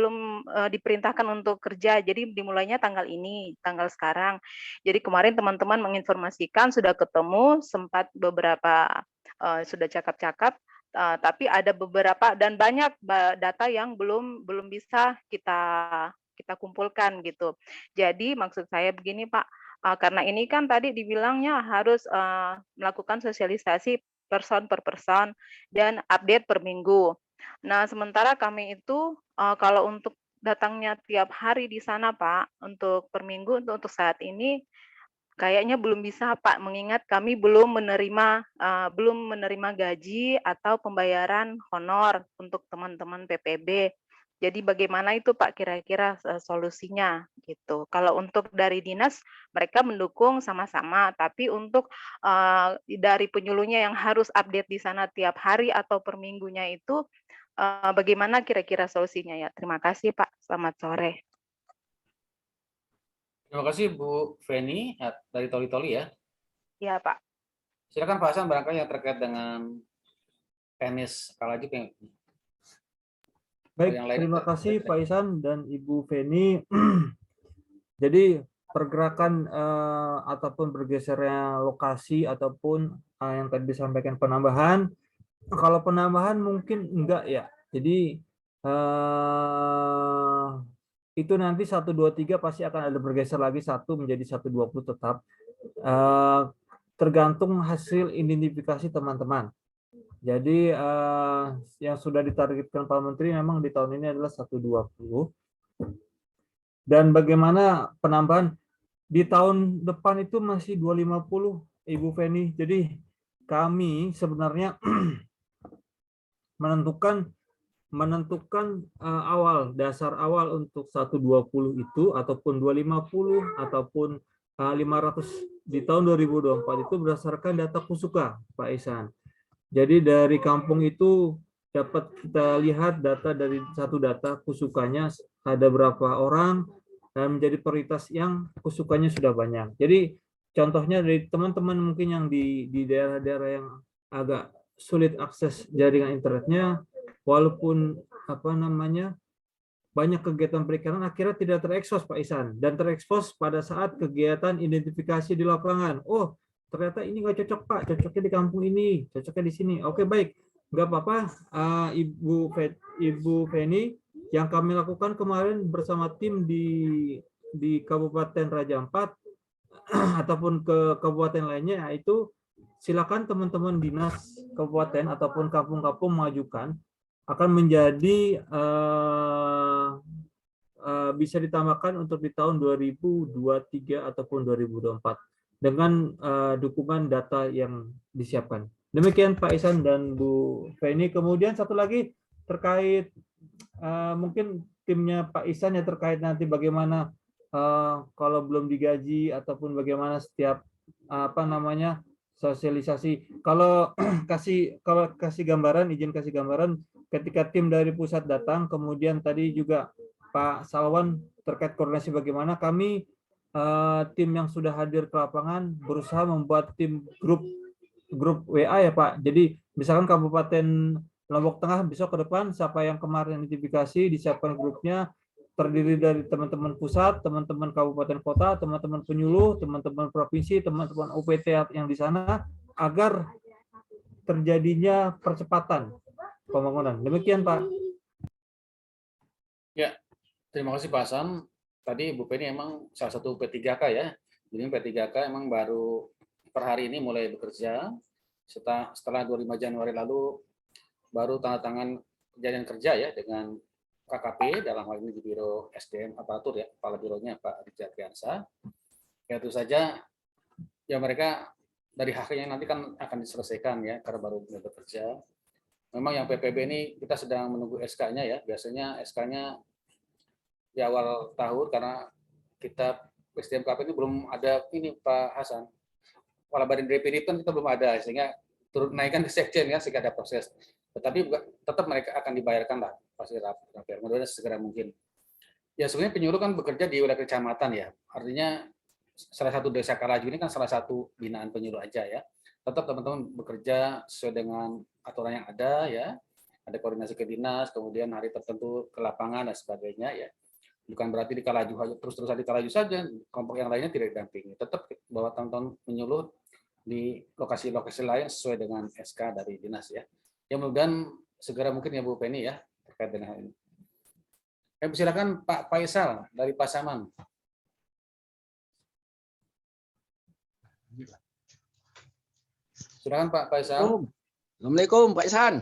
diperintahkan untuk kerja. Jadi dimulainya tanggal ini, tanggal sekarang. Jadi kemarin teman-teman menginformasikan sudah ketemu, sempat beberapa sudah cakap-cakap, tapi ada beberapa dan banyak data yang belum bisa kita kumpulkan gitu. Jadi maksud saya begini Pak, karena ini kan tadi dibilangnya harus melakukan sosialisasi person per person dan update per minggu. Nah sementara kami itu kalau untuk datangnya tiap hari di sana Pak, untuk per minggu untuk saat ini kayaknya belum bisa Pak, mengingat kami belum menerima gaji atau pembayaran honor untuk teman-teman PPB. Jadi bagaimana itu Pak kira-kira solusinya gitu. Kalau untuk dari dinas mereka mendukung sama-sama, tapi untuk dari penyuluhnya yang harus update di sana tiap hari atau per minggunya itu bagaimana kira-kira solusinya ya? Terima kasih Pak. Selamat sore. Terima kasih Bu Feni dari Toli-Toli ya. Iya Pak. Silakan Pak Hasan barangkali yang terkait dengan tenis Kalaju. Baik, yang lain terima itu. kasih Pak Isan dan Ibu Feni. Jadi pergerakan ataupun bergesernya lokasi ataupun yang tadi disampaikan penambahan, kalau penambahan mungkin enggak ya. Jadi itu nanti 1, 2, 3 pasti akan ada bergeser lagi 1 menjadi 120 tetap. Tergantung hasil identifikasi teman-teman. Jadi yang sudah ditargetkan Pak Menteri memang di tahun ini adalah 120. Dan bagaimana penambahan di tahun depan itu masih 250, Ibu Feni. Jadi kami sebenarnya menentukan dasar awal untuk 120 itu ataupun 250 ataupun 500 di tahun 2024 itu berdasarkan data Kusuka, Pak Isan. Jadi dari kampung itu dapat kita lihat data dari satu data Kusukanya ada berapa orang dan menjadi prioritas yang Kusukanya sudah banyak. Jadi contohnya dari teman-teman mungkin yang di daerah-daerah yang agak sulit akses jaringan internetnya, walaupun banyak kegiatan perikanan akhirnya tidak terekspos Pak Isan, dan terekspos pada saat kegiatan identifikasi di lapangan. Oh, ternyata ini nggak cocok Pak, cocoknya di kampung ini, cocoknya di sini. Oke baik, nggak apa-apa Ibu Feni, yang kami lakukan kemarin bersama tim di Kabupaten Raja Ampat ataupun ke kabupaten lainnya, yaitu silakan teman-teman dinas kabupaten ataupun kampung-kampung mengajukan, akan menjadi bisa ditambahkan untuk di tahun 2023 ataupun 2024 dengan dukungan data yang disiapkan. Demikian Pak Isan dan Bu Feni. Kemudian satu lagi terkait mungkin timnya Pak Isan ya, terkait nanti bagaimana kalau belum digaji ataupun bagaimana setiap sosialisasi. Kalau kasih gambaran, izin kasih gambaran, ketika tim dari pusat datang, kemudian tadi juga Pak Salwan terkait koordinasi bagaimana kami tim yang sudah hadir ke lapangan berusaha membuat tim grup WA ya Pak. Jadi misalkan Kabupaten Lombok Tengah besok ke depan siapa yang kemarin identifikasi, disiapkan grupnya, terdiri dari teman-teman pusat, teman-teman kabupaten kota, teman-teman penyuluh, teman-teman provinsi, teman-teman UPT yang di sana, agar terjadinya percepatan pembangunan. Demikian Pak. Ya, terima kasih Pak Hasan. Tadi Bu Penny emang salah satu P3K ya. Jadi P3K emang baru per hari ini mulai bekerja. Setelah 25 Januari lalu baru tanda tangan perjanjian kerja ya dengan KKP, dalam hal ini di Biro SDM Aparatur ya, Kepala Bironya Pak Rijal Triansa. Ya itu saja, ya mereka dari haknya nanti kan akan diselesaikan ya, karena baru mulai bekerja. Memang yang PPB ini kita sedang menunggu SK-nya ya, biasanya SK-nya di awal tahun, karena kita SDMKP ini belum ada ini Pak Hasan. Kepala Badan DPD kan kita belum ada, sehingga turun naikkan ke sekjen ya, sehingga ada proses. Tetapi tetap mereka akan dibayarkan lah pasti rapi. Mudah-mudahan segera mungkin. Ya sebenarnya penyuluh kan bekerja di wilayah kecamatan ya. Artinya salah satu desa Kalaju ini kan salah satu binaan penyuluh aja ya. Tetap teman-teman bekerja sesuai dengan aturan yang ada ya. Ada koordinasi ke dinas, kemudian hari tertentu ke lapangan dan sebagainya ya. Bukan berarti di Kalaju terus-terusan di Kalaju saja, kelompok yang lainnya tidak didampingi. Tetap bahwa teman-teman penyuluh di lokasi-lokasi lain sesuai dengan SK dari dinas ya. Ya mudah-mudahan segera mungkin ya Bu Penny ya terkait dengan hal ini. Silakan Pak Faisal dari Pasaman. Silakan Pak Faisal. Assalamualaikum Pak Isan.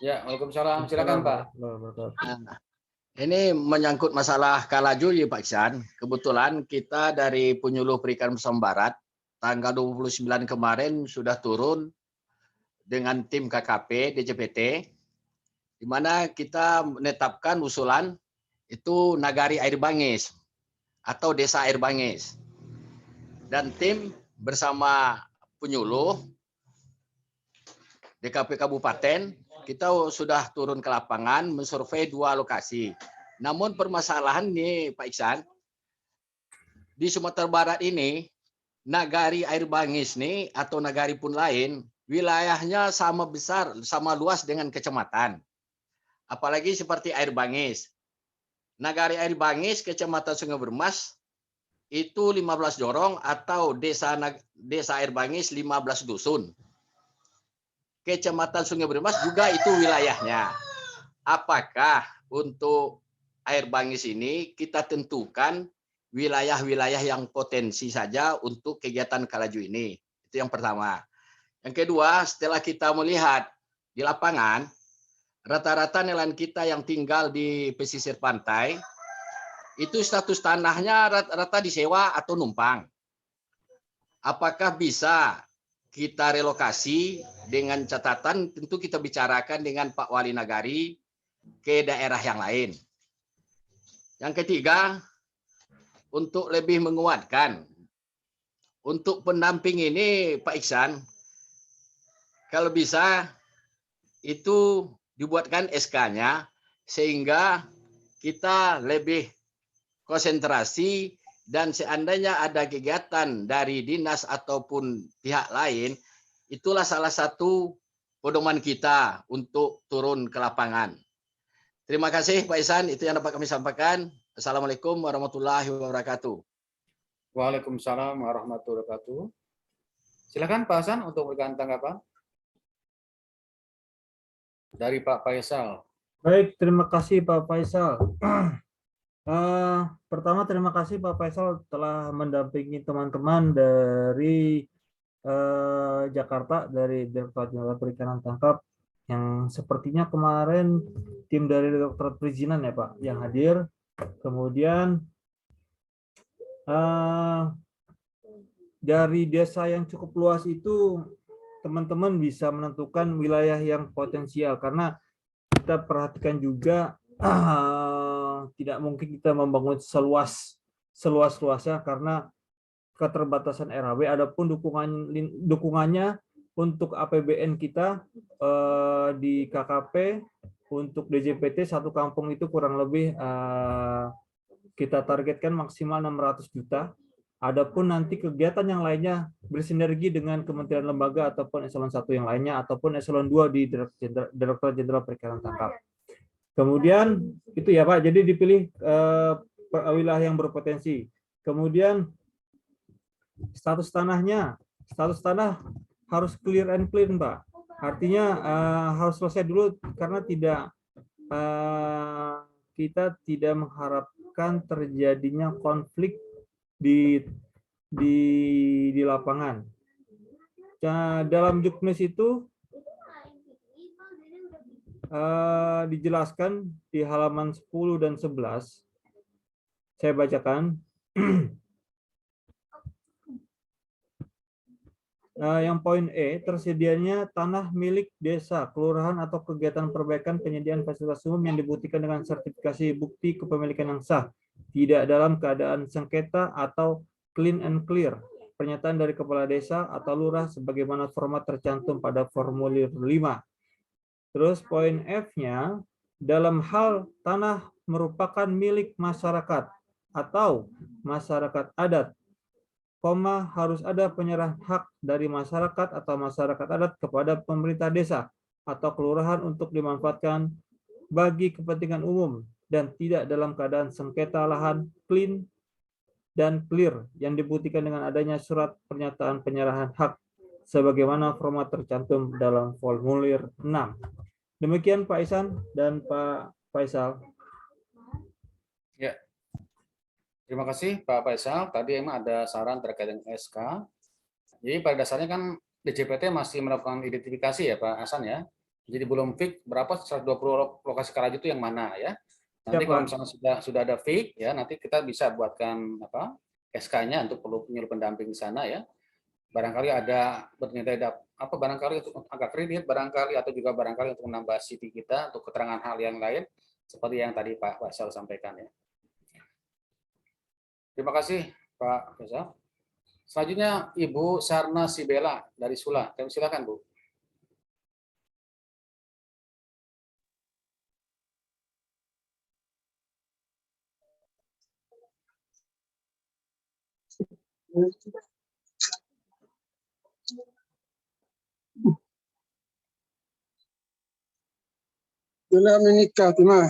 Ya, waalaikumsalam. Silakan Pak. Nah, ini menyangkut masalah Kalaju ya Pak Isan. Kebetulan kita dari Penyuluh Perikanan Pasaman Barat tanggal 29 kemarin sudah turun dengan tim KKP DJPT di mana kita menetapkan usulan itu Nagari Air Bangis atau Desa Air Bangis. Dan tim bersama penyuluh DKP Kabupaten, kita sudah turun ke lapangan mensurvei 2 lokasi. Namun permasalahan nih Pak Iksan, di Sumatera Barat ini, Nagari Air Bangis nih atau Nagari pun lain, wilayahnya sama besar, sama luas dengan kecamatan. Apalagi seperti Air Bangis. Nagari Air Bangis, Kecamatan Sungai Bermas, itu 15 jorong atau desa Air Bangis 15 dusun. Kecamatan Sungai Bermas juga itu wilayahnya. Apakah untuk Air Bangis ini kita tentukan wilayah-wilayah yang potensi saja untuk kegiatan Kalaju ini? Itu yang pertama. Yang kedua, setelah kita melihat di lapangan, rata-rata nelayan kita yang tinggal di pesisir pantai, itu status tanahnya rata-rata disewa atau numpang. Apakah bisa kita relokasi dengan catatan tentu kita bicarakan dengan Pak Wali Nagari ke daerah yang lain. Yang ketiga, untuk lebih menguatkan, untuk pendamping ini Pak Iksan, kalau bisa itu dibuatkan SK-nya sehingga kita lebih konsentrasi dan seandainya ada kegiatan dari dinas ataupun pihak lain, itulah salah satu pedoman kita untuk turun ke lapangan. Terima kasih Pak Ihsan, itu yang dapat kami sampaikan. Assalamualaikum warahmatullahi wabarakatuh. Waalaikumsalam warahmatullahi wabarakatuh. Silakan Pak Hasan untuk memberikan tanggapan. Dari Pak Faisal. Baik, terima kasih Pak Faisal. Pertama terima kasih Pak Faisal telah mendampingi teman-teman dari Jakarta, dari Direktorat Jenderal Perikanan Tangkap, yang sepertinya kemarin tim dari Direktorat Perizinan ya Pak yang hadir. Kemudian dari desa yang cukup luas itu teman-teman bisa menentukan wilayah yang potensial, karena kita perhatikan juga tidak mungkin kita membangun seluas-luasnya karena keterbatasan RHW. Adapun dukungannya untuk APBN kita di KKP untuk DJPT satu kampung itu kurang lebih kita targetkan maksimal 600 juta. Adapun nanti kegiatan yang lainnya bersinergi dengan kementerian lembaga ataupun eselon 1 yang lainnya ataupun eselon 2 di Direktorat Jenderal Perikanan Tangkap. Kemudian itu ya Pak, jadi dipilih wilayah yang berpotensi. Kemudian status tanah harus clear and clean Pak. Artinya harus selesai dulu karena kita tidak mengharapkan terjadinya konflik di lapangan. Dalam juknis itu dijelaskan di halaman 10 dan 11. Saya bacakan. Yang poin E, tersedianya tanah milik desa, kelurahan atau kegiatan perbaikan penyediaan fasilitas umum yang dibuktikan dengan sertifikasi bukti kepemilikan yang sah, tidak dalam keadaan sengketa atau clean and clear. Pernyataan dari kepala desa atau lurah sebagaimana format tercantum pada formulir 5. Terus poin F-nya, dalam hal tanah merupakan milik masyarakat atau masyarakat adat, harus ada penyerahan hak dari masyarakat atau masyarakat adat kepada pemerintah desa atau kelurahan untuk dimanfaatkan bagi kepentingan umum dan tidak dalam keadaan sengketa lahan, clean dan clear yang dibuktikan dengan adanya surat pernyataan penyerahan hak sebagaimana format tercantum dalam formulir 6. Demikian Pak Ihsan dan Pak Faisal. Ya. Terima kasih Pak Faisal. Tadi emang ada saran terkait dengan SK. Jadi pada dasarnya kan DJPT masih melakukan identifikasi ya Pak Hasan ya. Jadi belum fix berapa 120 lokasi Kalaju itu yang mana ya. Nanti kalau misalnya sudah ada fix ya, nanti kita bisa buatkan SK-nya untuk penyuluh pendamping di sana ya. barangkali ada bernilai apa barangkali untuk angka kredit barangkali atau juga barangkali untuk menambah CV kita untuk keterangan hal yang lain seperti yang tadi Pak Faisal sampaikan ya. Terima kasih Pak Faisal. Selanjutnya Ibu Sarna Sibela dari Sula. Kami silakan Bu. Bila menikah timah.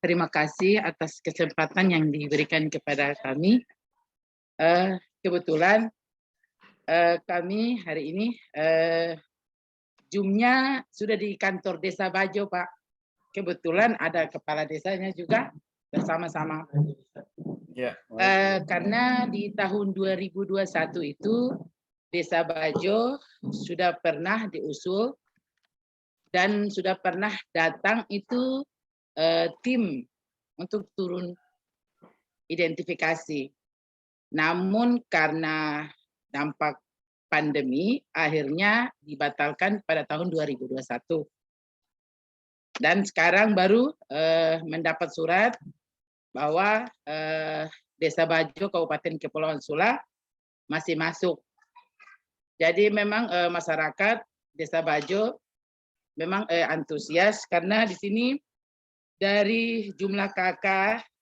Terima kasih atas kesempatan yang diberikan kepada kami. Kebetulan kami hari ini Zoom-nya sudah di kantor Desa Bajo, Pak. Kebetulan ada kepala desanya juga bersama-sama. Ya. Karena di tahun 2021 itu Desa Bajo sudah pernah diusul dan sudah pernah datang itu tim untuk turun identifikasi. Namun karena dampak pandemi akhirnya dibatalkan pada tahun 2021. Dan sekarang baru mendapat surat bahwa Desa Bajo Kabupaten Kepulauan Sula masih masuk. Jadi memang masyarakat Desa Bajo memang antusias karena di sini dari jumlah KK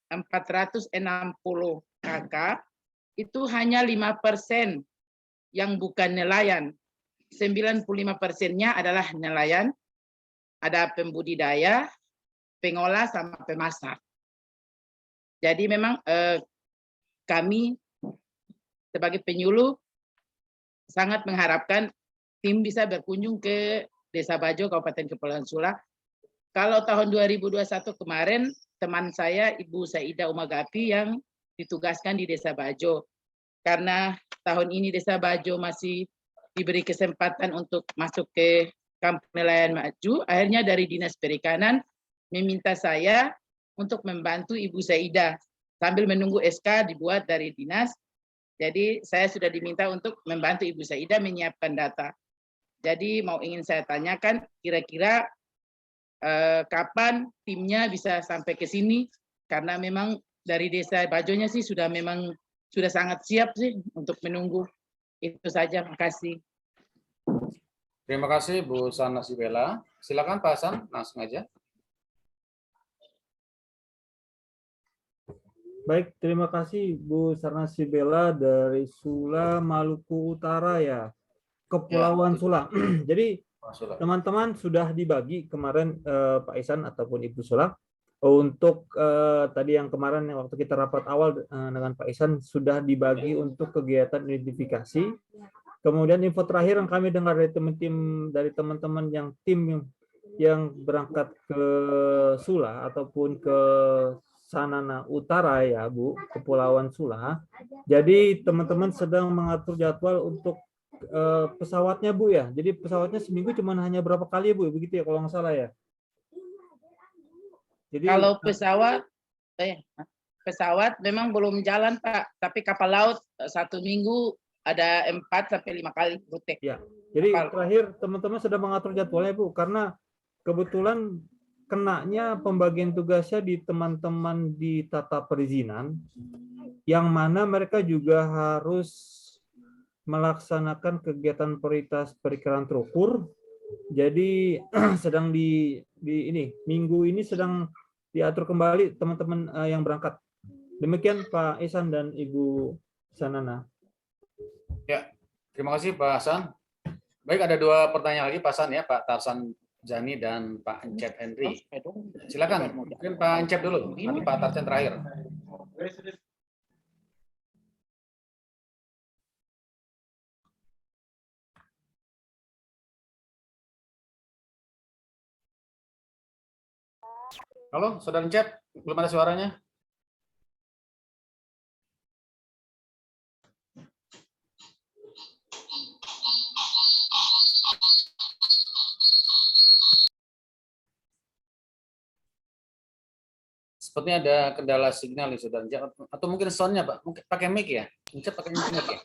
460 KK itu hanya 5% yang bukan nelayan. 95%-nya adalah nelayan, ada pembudidaya, pengolah sama pemasak. Jadi memang kami sebagai penyuluh sangat mengharapkan tim bisa berkunjung ke Desa Bajo Kabupaten Kepulauan Sula. Kalau tahun 2021 kemarin, teman saya Ibu Saida Umagapi yang ditugaskan di Desa Bajo. Karena tahun ini Desa Bajo masih diberi kesempatan untuk masuk ke Kampung Nelayan Maju, akhirnya dari Dinas Perikanan meminta saya untuk membantu Ibu Saida. Sambil menunggu SK dibuat dari Dinas, jadi saya sudah diminta untuk membantu Ibu Saida menyiapkan data. Jadi ingin saya tanyakan, kira-kira kapan timnya bisa sampai ke sini, karena memang dari Desa Bajonya sih sudah sangat siap sih untuk menunggu. Itu saja, makasih. Terima kasih Bu Sarna Sibela. Silakan Pak Hasan, langsung aja. Baik, terima kasih Bu Sarna Sibela dari Sula, Maluku Utara ya, Kepulauan Sula. Jadi teman-teman sudah dibagi kemarin Pak Isan ataupun Ibu Sula untuk tadi yang kemarin waktu kita rapat awal dengan Pak Isan sudah dibagi untuk kegiatan identifikasi. Kemudian info terakhir yang kami dengar dari teman-teman yang tim yang berangkat ke Sula ataupun ke Sanana Utara ya Bu, Kepulauan Sula. Jadi teman-teman sedang mengatur jadwal untuk pesawatnya Bu ya. Jadi pesawatnya seminggu cuma hanya berapa kali Bu, begitu ya kalau nggak salah ya. Jadi kalau pesawat memang belum jalan Pak, tapi kapal laut 1 minggu ada 4 sampai 5 kali rute. Ya. Jadi terakhir teman-teman sudah mengatur jadwalnya Bu, karena kebetulan kenanya pembagian tugasnya di teman-teman di tata perizinan, yang mana mereka juga harus melaksanakan kegiatan prioritas perikanan terukur. Jadi sedang di minggu ini sedang diatur kembali teman-teman yang berangkat. Demikian Pak Ihsan dan Ibu Sanana. Ya, terima kasih Pak Hasan. Baik, ada 2 pertanyaan lagi Pak Hasan ya, Pak Tarsan Jani dan Pak Encep Henry. Silakan, mungkin Pak Encep dulu, nanti Pak Tarsan terakhir. Halo, Saudara Encep, belum ada suaranya? Sepertinya ada kendala signal nih Saudara Encep, atau mungkin soundnya Pak, mungkin pakai mic ya? Encep pakai mic ya?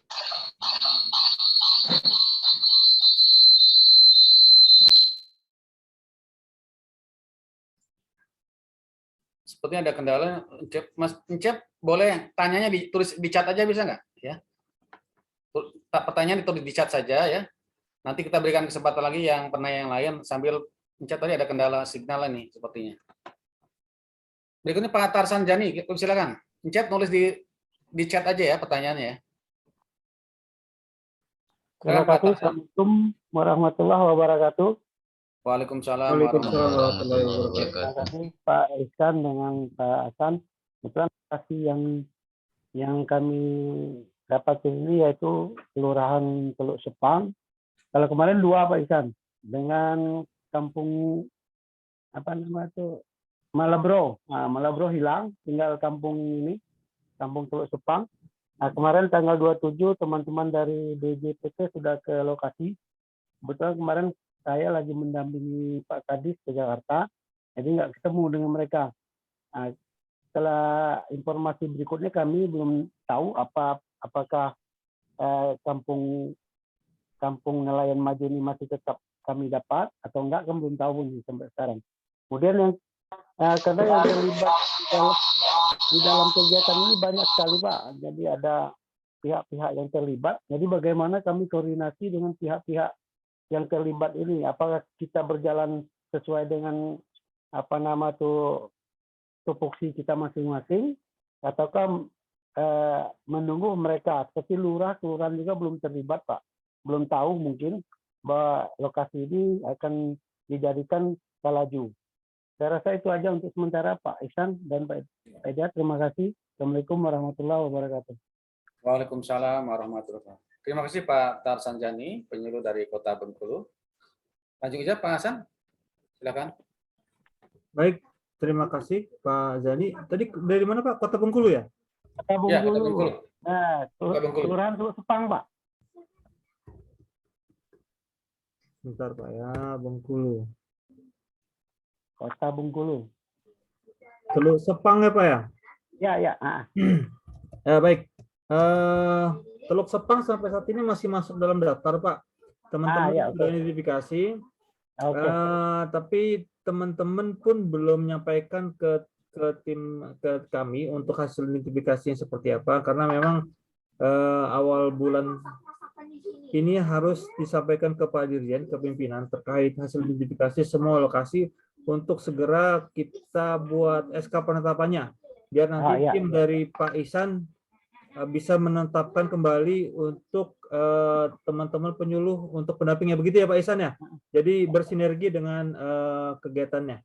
Sepertinya ada kendala. Encep, Mas Encep, boleh tanyanya ditulis di chat aja bisa nggak? Ya, pertanyaan ditulis di chat saja ya. Nanti kita berikan kesempatan lagi yang penanya yang lain sambil Encep tadi ada kendala signal nih sepertinya. Berikutnya Pak Tarsan Jani, silakan. Encep nulis di chat aja ya pertanyaannya ya. Terima kasih. Assalamualaikum warahmatullahi wabarakatuh. Waalaikumsalam warahmatullahi wabarakatuh. Terima kasih Pak Ihsan dengan Pak Hasan. Kebetulan lokasi yang kami dapat ini yaitu Kelurahan Teluk Sepang. Kalau kemarin 2 Pak Ihsan dengan kampung apa nama itu Malabro. Nah, Malabro hilang, tinggal kampung ini, kampung Teluk Sepang. Nah, kemarin tanggal 27 teman-teman dari DJPT sudah ke lokasi. Kebetulan kemarin saya lagi mendampingi Pak Kadis ke Jakarta, jadi nggak ketemu dengan mereka. Nah, setelah informasi berikutnya kami belum tahu apakah kampung nelayan maju ini masih tetap kami dapat atau enggak, kami belum tahu nih sampai sekarang. Kemudian yang karena yang terlibat di dalam kegiatan ini banyak sekali Pak, jadi ada pihak-pihak yang terlibat. Jadi bagaimana kami koordinasi dengan pihak-pihak yang terlibat ini? Apakah kita berjalan sesuai dengan apa nama tuh tupoksi kita masing-masing, ataukah menunggu mereka? Seperti kelurahan juga belum terlibat Pak, belum tahu mungkin bahwa lokasi ini akan dijadikan Kalaju. Saya rasa itu aja untuk sementara Pak Ihsan dan Pak Eda. Terima kasih. Assalamualaikum warahmatullahi wabarakatuh. Waalaikumsalam warahmatullahi wabarakatuh. Terima kasih Pak Tarsan Jani, penyuluh dari Kota Bengkulu. Lanjut aja Pak Hasan, silakan. Baik, terima kasih Pak Zani. Tadi dari mana Pak? Kota Bengkulu ya? Kota Bengkulu. Ya, Kota Bengkulu. Nah, Kelurahan Teluk Sepang Pak. Bentar Pak ya, Bengkulu. Kota Bengkulu. Teluk Sepang ya Pak ya? Ya, ya. Ya baik. Teluk Sepang sampai saat ini masih masuk dalam daftar Pak. Teman-teman ya, sudah identifikasi. Tapi teman-teman pun belum menyampaikan ke kami untuk hasil identifikasinya seperti apa, karena memang awal bulan ini harus disampaikan ke Pak Dirjen, ke pimpinan terkait hasil identifikasi semua lokasi untuk segera kita buat SK penetapannya, biar nanti tim dari Pak Ihsan bisa menetapkan kembali untuk teman-teman penyuluh untuk pendampingnya, begitu ya Pak Ihsan ya. Jadi bersinergi dengan kegiatannya.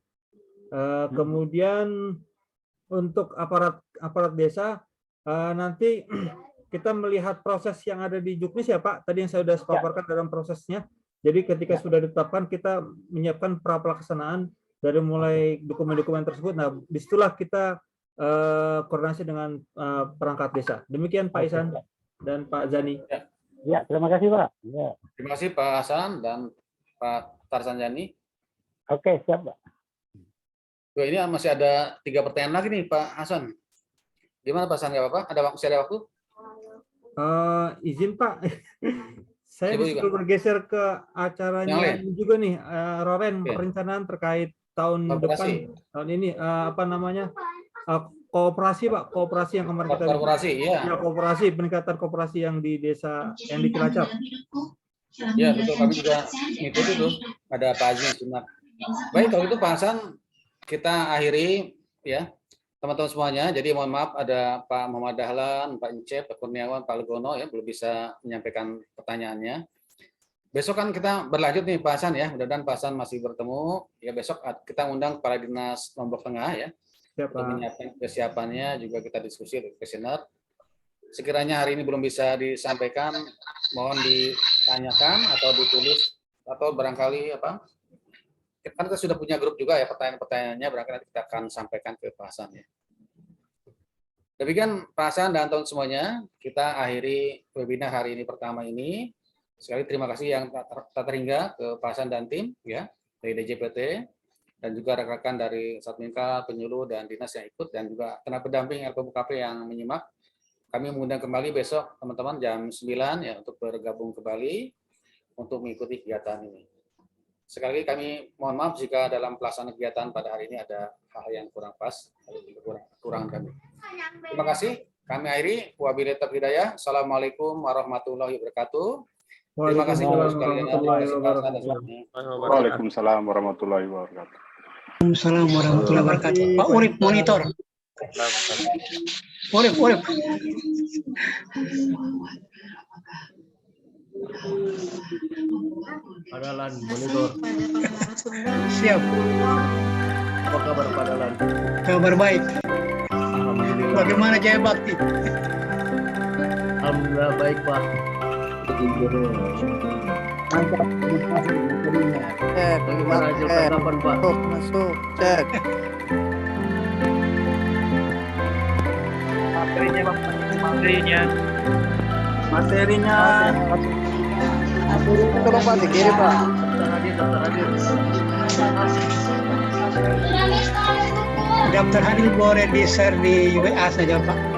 Kemudian untuk aparat desa nanti kita melihat proses yang ada di Juknis ya Pak. Tadi yang saya sudah paparkan dalam prosesnya. Jadi ketika sudah ditetapkan kita menyiapkan pelaksanaan dari mulai dokumen-dokumen tersebut. Nah, disitulah kita koordinasi dengan perangkat desa. Demikian Pak Ihsan dan Pak Zani. Ya, terima kasih Pak. Ya. Terima kasih Pak Hasan dan Pak Tarsan Jani. Oke, siap Pak. Ini masih ada 3 pertanyaan lagi nih Pak Hasan. Gimana Pak Hasan, nggak apa-apa? Masih ada waktu? Izin Pak, saya disuruh bergeser ke acaranya juga nih, Roren, perencanaan terkait tahun depan, tahun ini apa namanya, kooperasi Pak, kooperasi yang kemarin kita kooperasi, peningkatan kooperasi yang di desa yang di Cilacap. Ya betul, kami juga ngikuti itu, ada Pak Haji Sunak. Baik, kalau itu Pak Hasan kita akhiri ya teman-teman semuanya. Jadi mohon maaf ada Pak Muhammad Dahlan, Pak Encep, Pak Kurniawan, Pak Legono ya belum bisa menyampaikan pertanyaannya. Besok kan kita berlanjut nih Pak Hasan ya, mudah-mudahan Pak Hasan masih bertemu. Ya besok kita undang Kepala Dinas Lombok Tengah ya. Untuk menyiapkan kesiapannya juga kita diskusi di questionnaire. Sekiranya hari ini belum bisa disampaikan, mohon ditanyakan atau ditulis atau barangkali apa? Kan kita sudah punya grup juga ya pertanyaan-pertanyaannya, barangkali kita akan sampaikan ke Pak Hasan ya. Demikian Pak Hasan dan teman semuanya, kita akhiri webinar hari ini pertama ini. Sekali terima kasih yang tak terhingga ke Pak Hasan dan tim ya dari DJPT. dan juga rekan-rekan dari Satminka, penyuluh, dan dinas yang ikut, dan juga tenaga pendamping LPBKP yang menyimak. Kami mengundang kembali besok teman-teman jam 9 ya untuk bergabung kembali untuk mengikuti kegiatan ini. Sekali lagi kami mohon maaf jika dalam pelaksanaan kegiatan pada hari ini ada hal yang kurang pas, kurang kami. Terima kasih. Kami akhiri. Wabillahi taufiq hidayah. Assalamualaikum warahmatullahi wabarakatuh. Terima kasih kepada sekalian. Waalaikumsalam warahmatullahi wabarakatuh. Waalaikumsalam warahmatullahi wabarakatuh. Pak Urip monitor. Urip. Padalan monitor. Siap. Apa kabar Padalan? Kabar baik. Alhamdulillah. Bagaimana Jaya Bakti? Alhamdulillah baik Pak. Mantap. Bagaimana hasil tangkapan Pak? Masuk. Cek. Materinya Pak. Materinya. Tolong Pak dikirim Pak. Daftar hadir. Daftar hadir boleh di share di WA saja Pak.